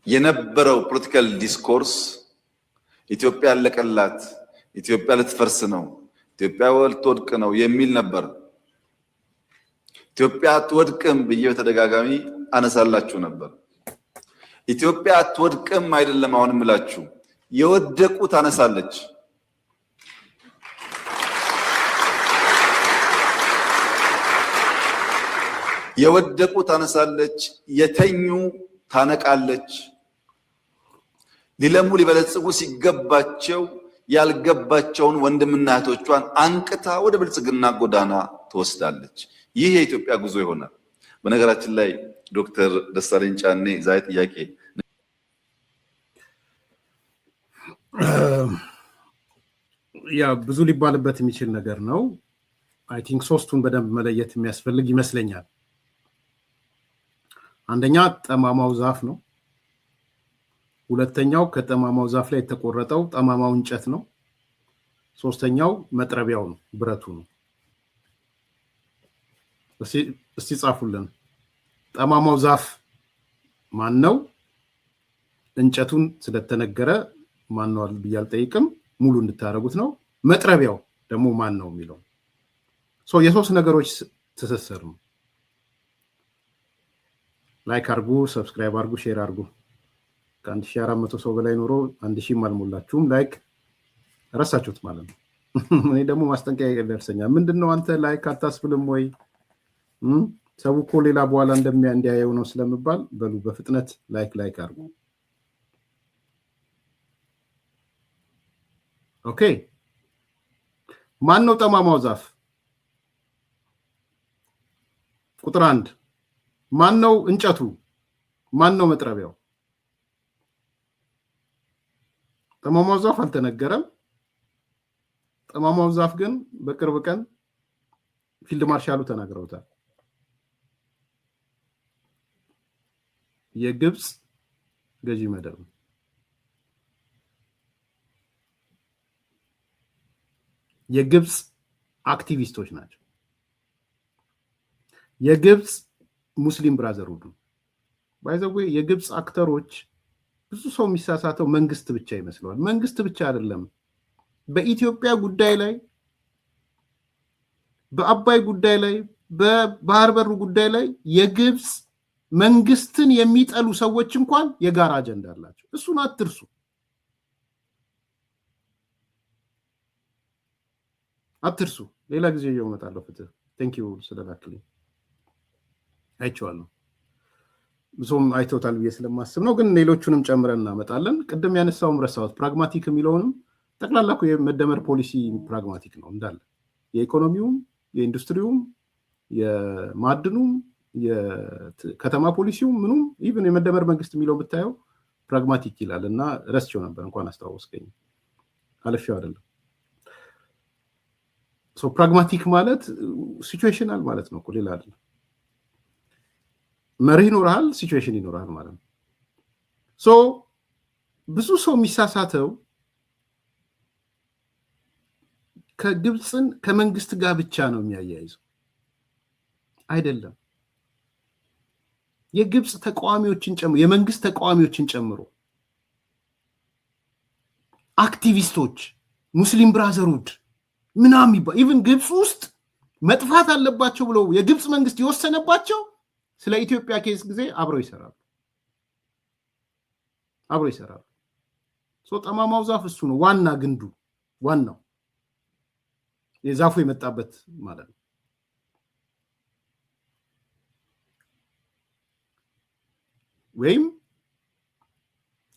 የነበረው ፖለቲካል ዲስኮርስ ኢትዮጵያ አለቀላት፣ ኢትዮጵያ ልትፈርስ ነው፣ ኢትዮጵያ ልትወድቅ ነው የሚል ነበር። ኢትዮጵያ አትወድቅም ብዬ በተደጋጋሚ አነሳላችሁ ነበር። ኢትዮጵያ አትወድቅም አይደለም አሁን እምላችሁ፣ የወደቁ ታነሳለች። የወደቁ ታነሳለች፣ የተኙ ታነቃለች። ሊለሙ ሊበለጽጉ ሲገባቸው ያልገባቸውን ወንድምና እህቶቿን አንቅታ ወደ ብልጽግና ጎዳና ትወስዳለች። ይህ የኢትዮጵያ ጉዞ ይሆናል። በነገራችን ላይ ዶክተር ደሳለኝ ጫኔ ዛሬ ጥያቄ ብዙ ሊባልበት የሚችል ነገር ነው። አይ ቲንክ 3ቱን በደንብ መለየት የሚያስፈልግ ይመስለኛል። አንደኛ ጠማማው ዛፍ ነው። ሁለተኛው ከጠማማው ዛፍ ላይ የተቆረጠው ጠማማው እንጨት ነው። ሶስተኛው መጥረቢያው ነው፣ ብረቱ ነው። እስቲ ጻፉልን። ጠማማው ዛፍ ማን ነው? እንጨቱን ስለተነገረ ማን ነው ብዬ አልጠይቅም፣ ሙሉ እንድታረጉት ነው። መጥረቢያው ደግሞ ማን ነው የሚለው የሶስት ነገሮች ትስስር ነው። ላይክ አርጉ፣ ሰብስክራይብ አርጉ፣ ሼር አርጉ። ከ1400 ሰው በላይ ኖሮ 1000 አልሞላችሁም። ላይክ ረሳችሁት ማለት ነው። እኔ ደግሞ ማስጠንቀቂያ ይደርሰኛል። ምንድነው አንተ ላይክ አታስብልም ወይ? ሰው እኮ ሌላ በኋላ እንዲያየው ነው ስለምባል በሉ በፍጥነት ላይክ አድርጉ። ኦኬ ማን ነው ጠማማው ዛፍ? ቁጥር 1 ማን ነው እንጨቱ? ማን ነው መጥረቢያው? ጠማማው ዛፍ አልተነገረም። ጠማማው ዛፍ ግን በቅርብ ቀን ፊልድ ማርሻሉ ተናግረውታል። የግብፅ ገዢ መደብ የግብፅ አክቲቪስቶች ናቸው። የግብፅ ሙስሊም ብራዘርሁድ ባይዘው የግብፅ አክተሮች ብዙ ሰው የሚሳሳተው መንግስት ብቻ ይመስለዋል። መንግስት ብቻ አይደለም። በኢትዮጵያ ጉዳይ ላይ፣ በአባይ ጉዳይ ላይ፣ በባህር በሩ ጉዳይ ላይ የግብፅ መንግስትን የሚጠሉ ሰዎች እንኳን የጋራ አጀንዳ አላቸው። እሱን አትርሱ። ሌላ ጊዜ እመጣለሁ። ፍትህ ቴንኪዩ ስለላክልኝ አይቼዋለሁ። ብዙም አይተውታል ብዬ ስለማስብ ነው። ግን ሌሎቹንም ጨምረን እናመጣለን። ቅድም ያነሳውም ረሳሁት። ፕራግማቲክ የሚለውንም ጠቅላላ የመደመር ፖሊሲ ፕራግማቲክ ነው እንዳለ፣ የኢኮኖሚውም፣ የኢንዱስትሪውም፣ የማዕድኑም፣ የከተማ ፖሊሲውም ምኑም ኢቭን የመደመር መንግስት የሚለው ብታየው ፕራግማቲክ ይላል እና ረስቼው ነበር። እንኳን አስተዋወስከኝ። አለፊው አይደለም። ፕራግማቲክ ማለት ሲቹዌሽናል ማለት ነው፣ ሌላ አይደለም። መርህ ይኖርሃል፣ ሲቹዌሽን ይኖርሃል ማለት ነው። ብዙ ሰው የሚሳሳተው ከግብፅን ከመንግስት ጋር ብቻ ነው የሚያያይዘው። አይደለም። የግብፅ ተቃዋሚዎችን ጨምሮ፣ የመንግስት ተቃዋሚዎችን ጨምሮ አክቲቪስቶች፣ ሙስሊም ብራዘርሁድ ምናምን ይባል ኢቭን ግብፅ ውስጥ መጥፋት አለባቸው ብለው የግብፅ መንግስት የወሰነባቸው ስለ ኢትዮጵያ ኬስ ጊዜ አብረው ይሰራሉ። ጠማማው ዛፍ እሱ ነው ዋና ግንዱ፣ ዋናው የዛፉ የመጣበት ማለት ነው። ወይም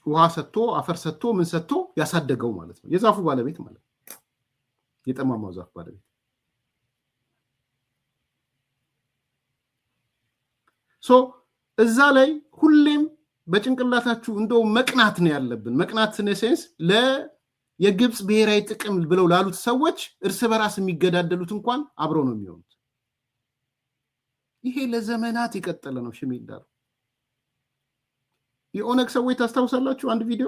ውሃ ሰጥቶ አፈር ሰጥቶ ምን ሰጥቶ ያሳደገው ማለት ነው። የዛፉ ባለቤት ማለት ነው። የጠማማው ዛፍ ባለቤት። እዛ ላይ ሁሌም በጭንቅላታችሁ እንደው መቅናት ነው ያለብን። መቅናት ሴንስ የግብፅ ብሔራዊ ጥቅም ብለው ላሉት ሰዎች እርስ በራስ የሚገዳደሉት እንኳን አብረው ነው የሚሆኑት። ይሄ ለዘመናት የቀጠለ ነው። ሽሚል ዳሩ የኦነግ ሰዎች ታስታውሳላችሁ? አንድ ቪዲዮ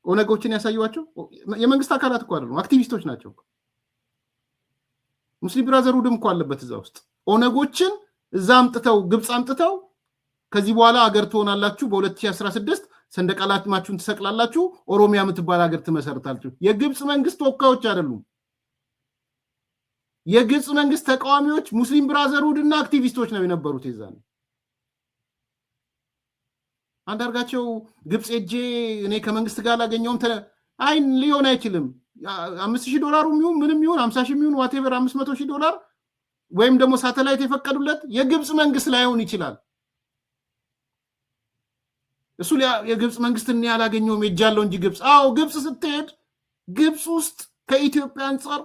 ኦነጎችን ያሳዩዋቸው የመንግስት አካላት እኮ አይደሉም፣ አክቲቪስቶች ናቸው። ሙስሊም ብራዘርሁድም እኮ አለበት እዛ ውስጥ። ኦነጎችን እዛ አምጥተው ግብፅ አምጥተው ከዚህ በኋላ አገር ትሆናላችሁ፣ በ2016 ሰንደቅ ዓላማችሁን ትሰቅላላችሁ፣ ኦሮሚያ የምትባል ሀገር ትመሰርታላችሁ። የግብፅ መንግስት ተወካዮች አይደሉም። የግብፅ መንግስት ተቃዋሚዎች ሙስሊም ብራዘርሁድ እና አክቲቪስቶች ነው የነበሩት። የዛኔ አንዳርጋቸው ግብፅ ሄጄ እኔ ከመንግስት ጋር ላገኘውም አይን ሊሆን አይችልም። $5,000 የሚሆን ምንም ይሁን 50,000 የሚሆን ዋቴቨር $500,000 ወይም ደግሞ ሳተላይት የፈቀዱለት የግብፅ መንግስት ላይሆን ይችላል። እሱ የግብፅ መንግስትን ያላገኘውም ሄጃለሁ እንጂ ግብፅ። አዎ ግብፅ ስትሄድ ግብፅ ውስጥ ከኢትዮጵያ አንጻር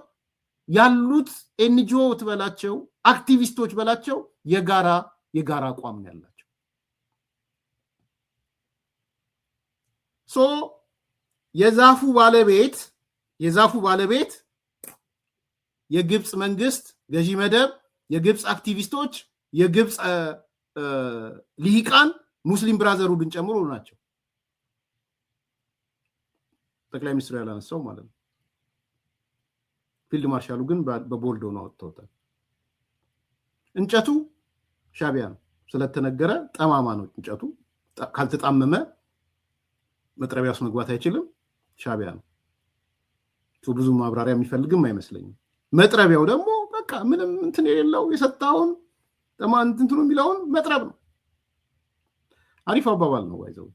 ያሉት ኤንጂኦ ትበላቸው አክቲቪስቶች በላቸው የጋራ አቋም ነው ያላቸው። የዛፉ ባለቤት የግብፅ መንግስት ገዢ መደብ፣ የግብፅ አክቲቪስቶች፣ የግብፅ ልሂቃን ሙስሊም ብራዘርሁድን ጨምሮ ናቸው። ጠቅላይ ሚኒስትሩ ያላነሳው ማለት ነው። ፊልድ ማርሻሉ ግን በቦልዶ ነው አወጥተውታል። እንጨቱ ሻቢያ ነው ስለተነገረ ጠማማ ነው እንጨቱ። ካልተጣመመ መጥረቢያ ውስጥ መግባት አይችልም። ሻቢያ ነው። ብዙ ማብራሪያ የሚፈልግም አይመስለኝም። መጥረቢያው ደግሞ በቃ ምንም እንትን የሌለው የሰጣውን እንትኑ የሚለውን መጥረብ ነው። አሪፍ አባባል ነው። ዋይዘው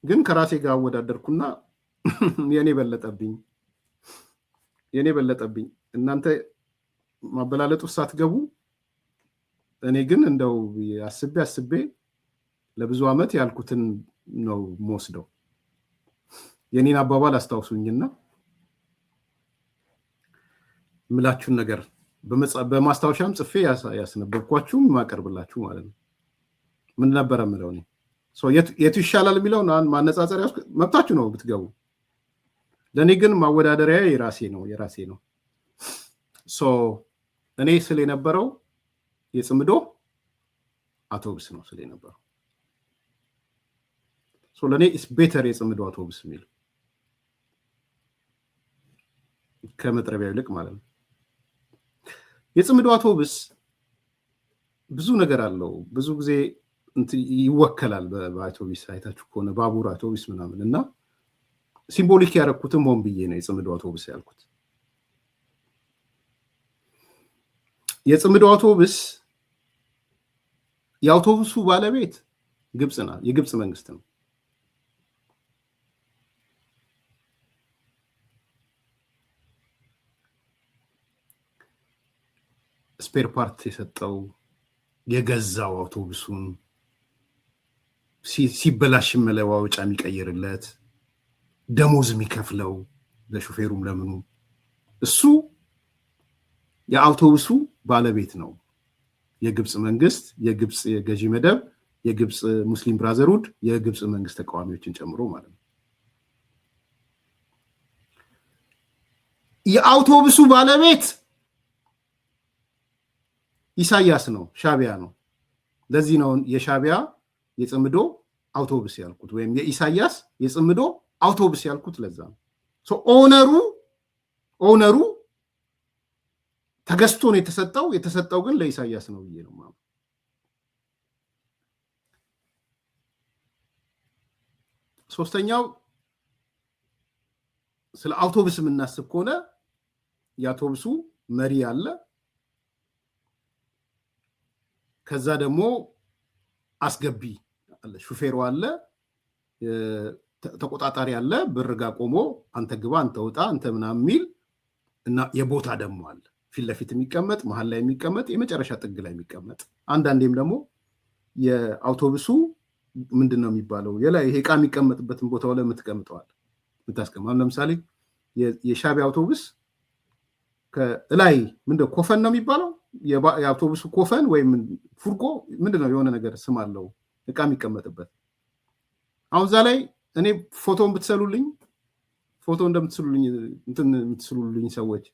ግን ከራሴ ጋር አወዳደርኩና የኔ በለጠብኝ እናንተ ማበላለጡ ሳትገቡ እኔ ግን እንደው አስቤ ለብዙ ዓመት ያልኩትን ነው ሞስደው የኔን አባባል አስተዋውሱኝና ምላችሁን ነገር በማስታወሻም ጽፌ ያስነበብኳችሁም ማቀርብላችሁ ማለት ነው። ምን ነበር ምለው ነው የቱ ይሻላል የሚለው ማነጻጸሪያ መብታችሁ ነው ብትገቡ። ለኔ ግን ማወዳደሪያ የራሴ ነው። እኔ ስለ የነበረው የጽምዶ አውቶቡስ ነው ስለ የነበረው። ለኔ ኢስ ቤተር የጽምዶ አውቶቡስ የሚል ከመጥረቢያ ይልቅ ማለት ነው። የጽምዶ አውቶቡስ ብዙ ነገር አለው። ብዙ ጊዜ ይወከላል በአውቶቡስ አይታችሁ ከሆነ ባቡር አውቶቡስ ምናምን እና ሲምቦሊክ ያረኩትም ሆን ብዬ ነው የጽምዶ አውቶቡስ ያልኩት። የጽምዶ አውቶቡስ የአውቶቡሱ ባለቤት የግብጽ መንግስት ነው። ስፔር ፓርት የሰጠው የገዛው አውቶቡሱን ሲበላሽ መለዋወጫ የሚቀይርለት ደሞዝ የሚከፍለው ለሹፌሩም ለምኑ እሱ የአውቶቡሱ ባለቤት ነው። የግብጽ መንግስት፣ የግብጽ የገዢ መደብ፣ የግብጽ ሙስሊም ብራዘርሁድ፣ የግብጽ መንግስት ተቃዋሚዎችን ጨምሮ ማለት ነው። የአውቶቡሱ ባለቤት ኢሳያስ ነው፣ ሻቢያ ነው። ለዚህ ነው የሻቢያ የጽምዶ አውቶቡስ ያልኩት ወይም የኢሳያስ የጽምዶ አውቶቡስ ያልኩት ለዛ ነው። ኦነሩ ተገዝቶ ነው የተሰጠው ግን ለኢሳያስ ነው ብዬ ነው ማለት። ሶስተኛው ስለ አውቶቡስ የምናስብ ከሆነ የአውቶቡሱ መሪ አለ፣ ከዛ ደግሞ አስገቢ አለ፣ ሹፌሩ አለ፣ ተቆጣጣሪ አለ፣ ብርጋ ቆሞ አንተ ግባ አንተ ወጣ አንተ ምናምን የሚል እና የቦታ ደግሞ አለ፣ ፊት ለፊት የሚቀመጥ መሀል ላይ የሚቀመጥ የመጨረሻ ጥግ ላይ የሚቀመጥ። አንዳንዴም ደግሞ የአውቶቡሱ ምንድነው የሚባለው ይሄ ዕቃ የሚቀመጥበትን ቦታው ላይ የምትቀምጠዋል የምታስቀምጠው። ለምሳሌ የሻቢያ አውቶቡስ ከላይ ምንድነው ኮፈን ነው የሚባለው የአውቶቡሱ ኮፈን ወይም ፉርጎ ምንድነው የሆነ ነገር ስም አለው ዕቃ የሚቀመጥበት። አሁን እዛ ላይ እኔ ፎቶን ብትሰሉልኝ ፎቶ እንደምትስሉልኝ የምትስሉልኝ ሰዎች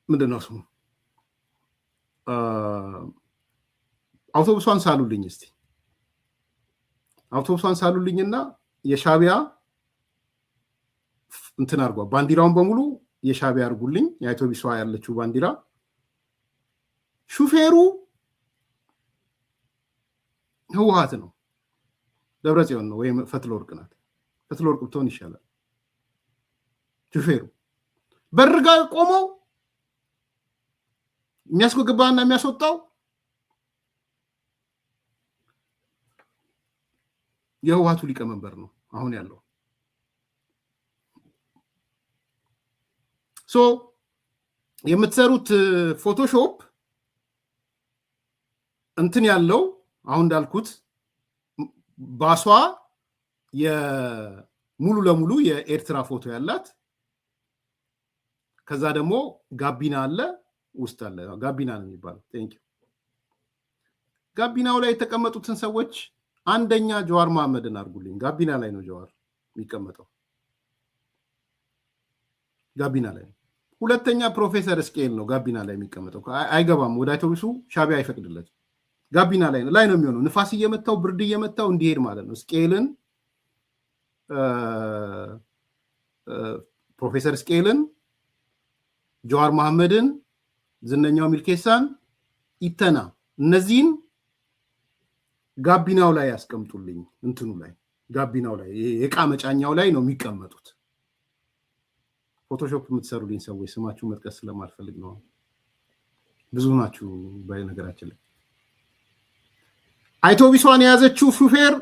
ምንድነው ስሙ አውቶቡሷን ሳሉልኝ እስቲ አውቶቡሷን ሳሉልኝና የሻቢያ እንትን አርጓ ባንዲራውን በሙሉ የሻቢያ አርጉልኝ። የአውቶቡሷ ያለችው ባንዲራ ሹፌሩ ህወሓት ነው፣ ደብረጽዮን ነው ወይም ፈትለወርቅ ናት። ፈትለወርቅ ብትሆን ይሻላል። ሹፌሩ በርጋ ቆመው የሚያስገባና የሚያስወጣው የህወሓቱ ሊቀመንበር ነው አሁን ያለው። የምትሰሩት ፎቶሾፕ እንትን ያለው አሁን እንዳልኩት ባሷ ሙሉ ለሙሉ የኤርትራ ፎቶ ያላት፣ ከዛ ደግሞ ጋቢና አለ ውስጥ አለ። ጋቢና ነው የሚባለው። ቴንኪው። ጋቢናው ላይ የተቀመጡትን ሰዎች አንደኛ ጀዋር መሐመድን አርጉልኝ። ጋቢና ላይ ነው ጀዋር የሚቀመጠው፣ ጋቢና ላይ ነው። ሁለተኛ ፕሮፌሰር እስቄል ነው ጋቢና ላይ የሚቀመጠው። አይገባም ወደ አውቶቡሱ፣ ሻቢያ አይፈቅድለትም። ጋቢና ላይ ነው የሚሆነው። ንፋስ እየመታው ብርድ እየመታው እንዲሄድ ማለት ነው። እስቄልን ፕሮፌሰር እስቄልን፣ ጀዋር መሐመድን፣ ዝነኛው ሚልኬሳን፣ ኢተና እነዚህን ጋቢናው ላይ ያስቀምጡልኝ። እንትኑ ላይ ጋቢናው ላይ የዕቃ መጫኛው ላይ ነው የሚቀመጡት። ፎቶሾፕ የምትሰሩልኝ ሰዎች ስማችሁ መጥቀስ ስለማልፈልግ ነው። ብዙ ናችሁ በነገራችን ላይ። አውቶቡሷን የያዘችው ሹፌር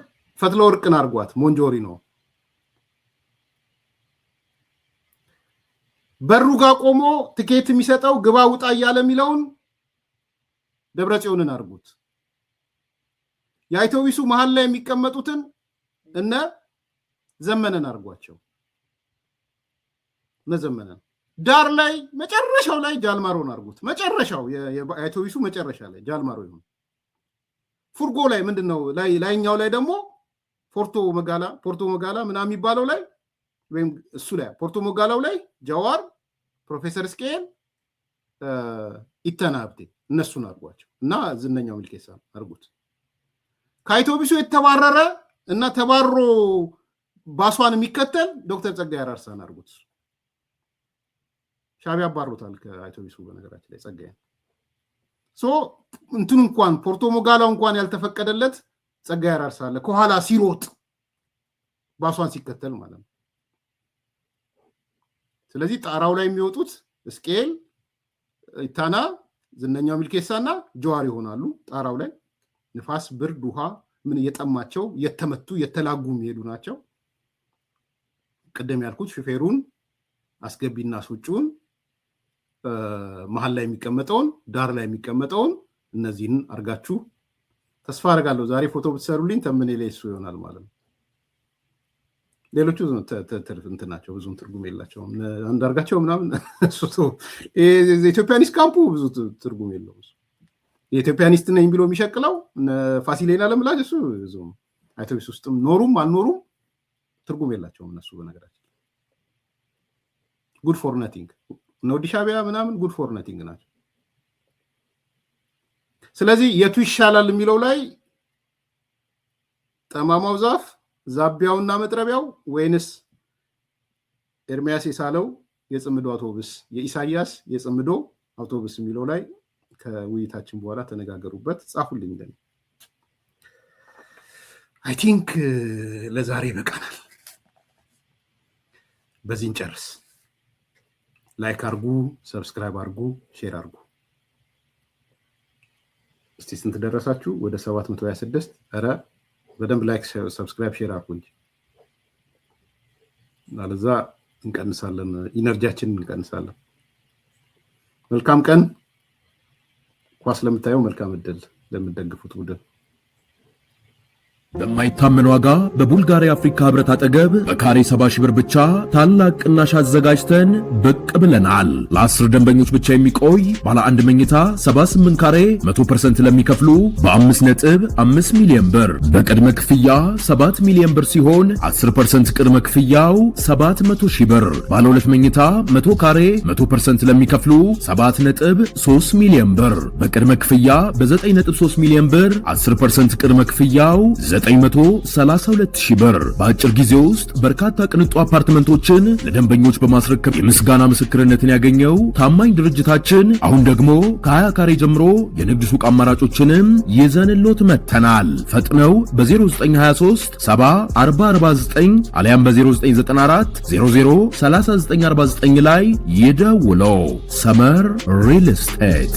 ፈትለ ወርቅን አርጓት ሞንጆሪኖ በሩ ጋር ቆሞ ትኬት የሚሰጠው ግባ ውጣ እያለ የሚለውን ደብረጽዮንን አርጉት። የአውቶቡሱ መሃል ላይ የሚቀመጡትን እነ ዘመነን አርጓቸው። ዘመነን ዳር ላይ መጨረሻው ላይ ጃልማሮን አርጉት። መጨረሻው የአውቶቡሱ መጨረሻ ላይ ጃልማሮ ይሁን። ፉርጎ ላይ ምንድነው ላይኛው ላይ ደግሞ ፖርቶ መጋላ ምናምን የሚባለው ላይ ወይም እሱ ላይ ፖርቶ መጋላው ላይ ጃዋር፣ ፕሮፌሰር ስኬል፣ ኢተናብቴ እነሱን አርጓቸው እና ዝነኛው ሚልኬሳ አርጉት። ከአውቶቡሱ የተባረረ እና ተባሮ ባሷን የሚከተል ዶክተር ጸጋዬ አራርሳን አርጉት። ሻዕቢያ አባሮታል ከአውቶቡሱ በነገራችን ላይ ጸጋዬ እንትን እንኳን ፖርቶ ሞጋላው እንኳን ያልተፈቀደለት ጸጋዬ አራርሳ አለ ከኋላ ሲሮጥ ባሷን ሲከተል ማለት ነው። ስለዚህ ጣራው ላይ የሚወጡት ስኬል፣ ኢታና፣ ዝነኛው ሚልኬሳና ጀዋር ይሆናሉ። ጣራው ላይ ንፋስ፣ ብርድ፣ ውሃ ምን እየጠማቸው እየተመቱ እየተላጉ የሚሄዱ ናቸው። ቅድም ያልኩት ሹፌሩን አስገቢና አስወጪውን መሃል ላይ የሚቀመጠውን ዳር ላይ የሚቀመጠውን እነዚህን አርጋችሁ ተስፋ አደርጋለሁ ዛሬ ፎቶ ብትሰሩልኝ ተምኔ ላይ እሱ ይሆናል ማለት ነው። ሌሎቹ እንትን ናቸው ብዙም ትርጉም የላቸውም። አንዳርጋቸው ምናምን የኢትዮጵያኒስት ካምፑ ብዙ ትርጉም የለውም። የኢትዮጵያኒስት ነኝ ብሎ የሚሸቅለው ፋሲሌና ለምላጅ እሱ ብዙም አውቶቡስ ውስጥም ኖሩም አልኖሩም ትርጉም የላቸውም እነሱ በነገራችን ጉድ ፎር ነቲንግ ነው። ሻዕቢያ ምናምን ጉድ ፎር ነቲንግ ናቸው። ስለዚህ የቱ ይሻላል የሚለው ላይ ጠማማው ዛፍ ዛቢያውና መጥረቢያው ወይንስ ኤርሚያስ የሳለው የጽምዶ አውቶቡስ የኢሳያስ የጽምዶ አውቶቡስ የሚለው ላይ ከውይይታችን በኋላ ተነጋገሩበት፣ ጻፉልኝ። አይ ቲንክ ለዛሬ ይበቃናል። በዚህ እንጨርስ። ላይክ አርጉ፣ ሰብስክራይብ አርጉ፣ ሼር አርጉ። እስቲ ስንት ደረሳችሁ? ወደ 726። ኧረ በደንብ ላይክ፣ ሰብስክራይብ፣ ሼር አርጉ እንጂ አለዛ እንቀንሳለን፣ ኢነርጂያችንን እንቀንሳለን። መልካም ቀን። ኳስ ለምታየው መልካም እድል ለምትደግፉት ቡድን። በማይታመን ዋጋ በቡልጋሪያ አፍሪካ ህብረት አጠገብ በካሬ 70 ሺህ ብር ብቻ ታላቅ ቅናሽ አዘጋጅተን ብቅ ብለናል። ለ10 ደንበኞች ብቻ የሚቆይ ባለ አንድ መኝታ 78 ካሬ 100% ለሚከፍሉ በ5.5 ሚሊዮን ብር በቅድመ ክፍያ 7 ሚሊዮን ብር ሲሆን 10% ቅድመ ክፍያው 700 ሺህ ብር። ባለ 2 መኝታ 100 ካሬ 100% ለሚከፍሉ 7.3 ሚሊዮን ብር በቅድመ ክፍያ በ9.3 ሚሊዮን ብር 10% ቅድመ ክፍያው 932 ሺህ ብር። በአጭር ጊዜ ውስጥ በርካታ ቅንጡ አፓርትመንቶችን ለደንበኞች በማስረከብ የምስጋና ምስክርነትን ያገኘው ታማኝ ድርጅታችን አሁን ደግሞ ከ20 ካሬ ጀምሮ የንግድ ሱቅ አማራጮችንም ይዘንሎት መጥተናል። ፈጥነው በ0923 70 አሊያም በ0994 003949 ላይ ይደውለው። ሰመር ሪል ስቴት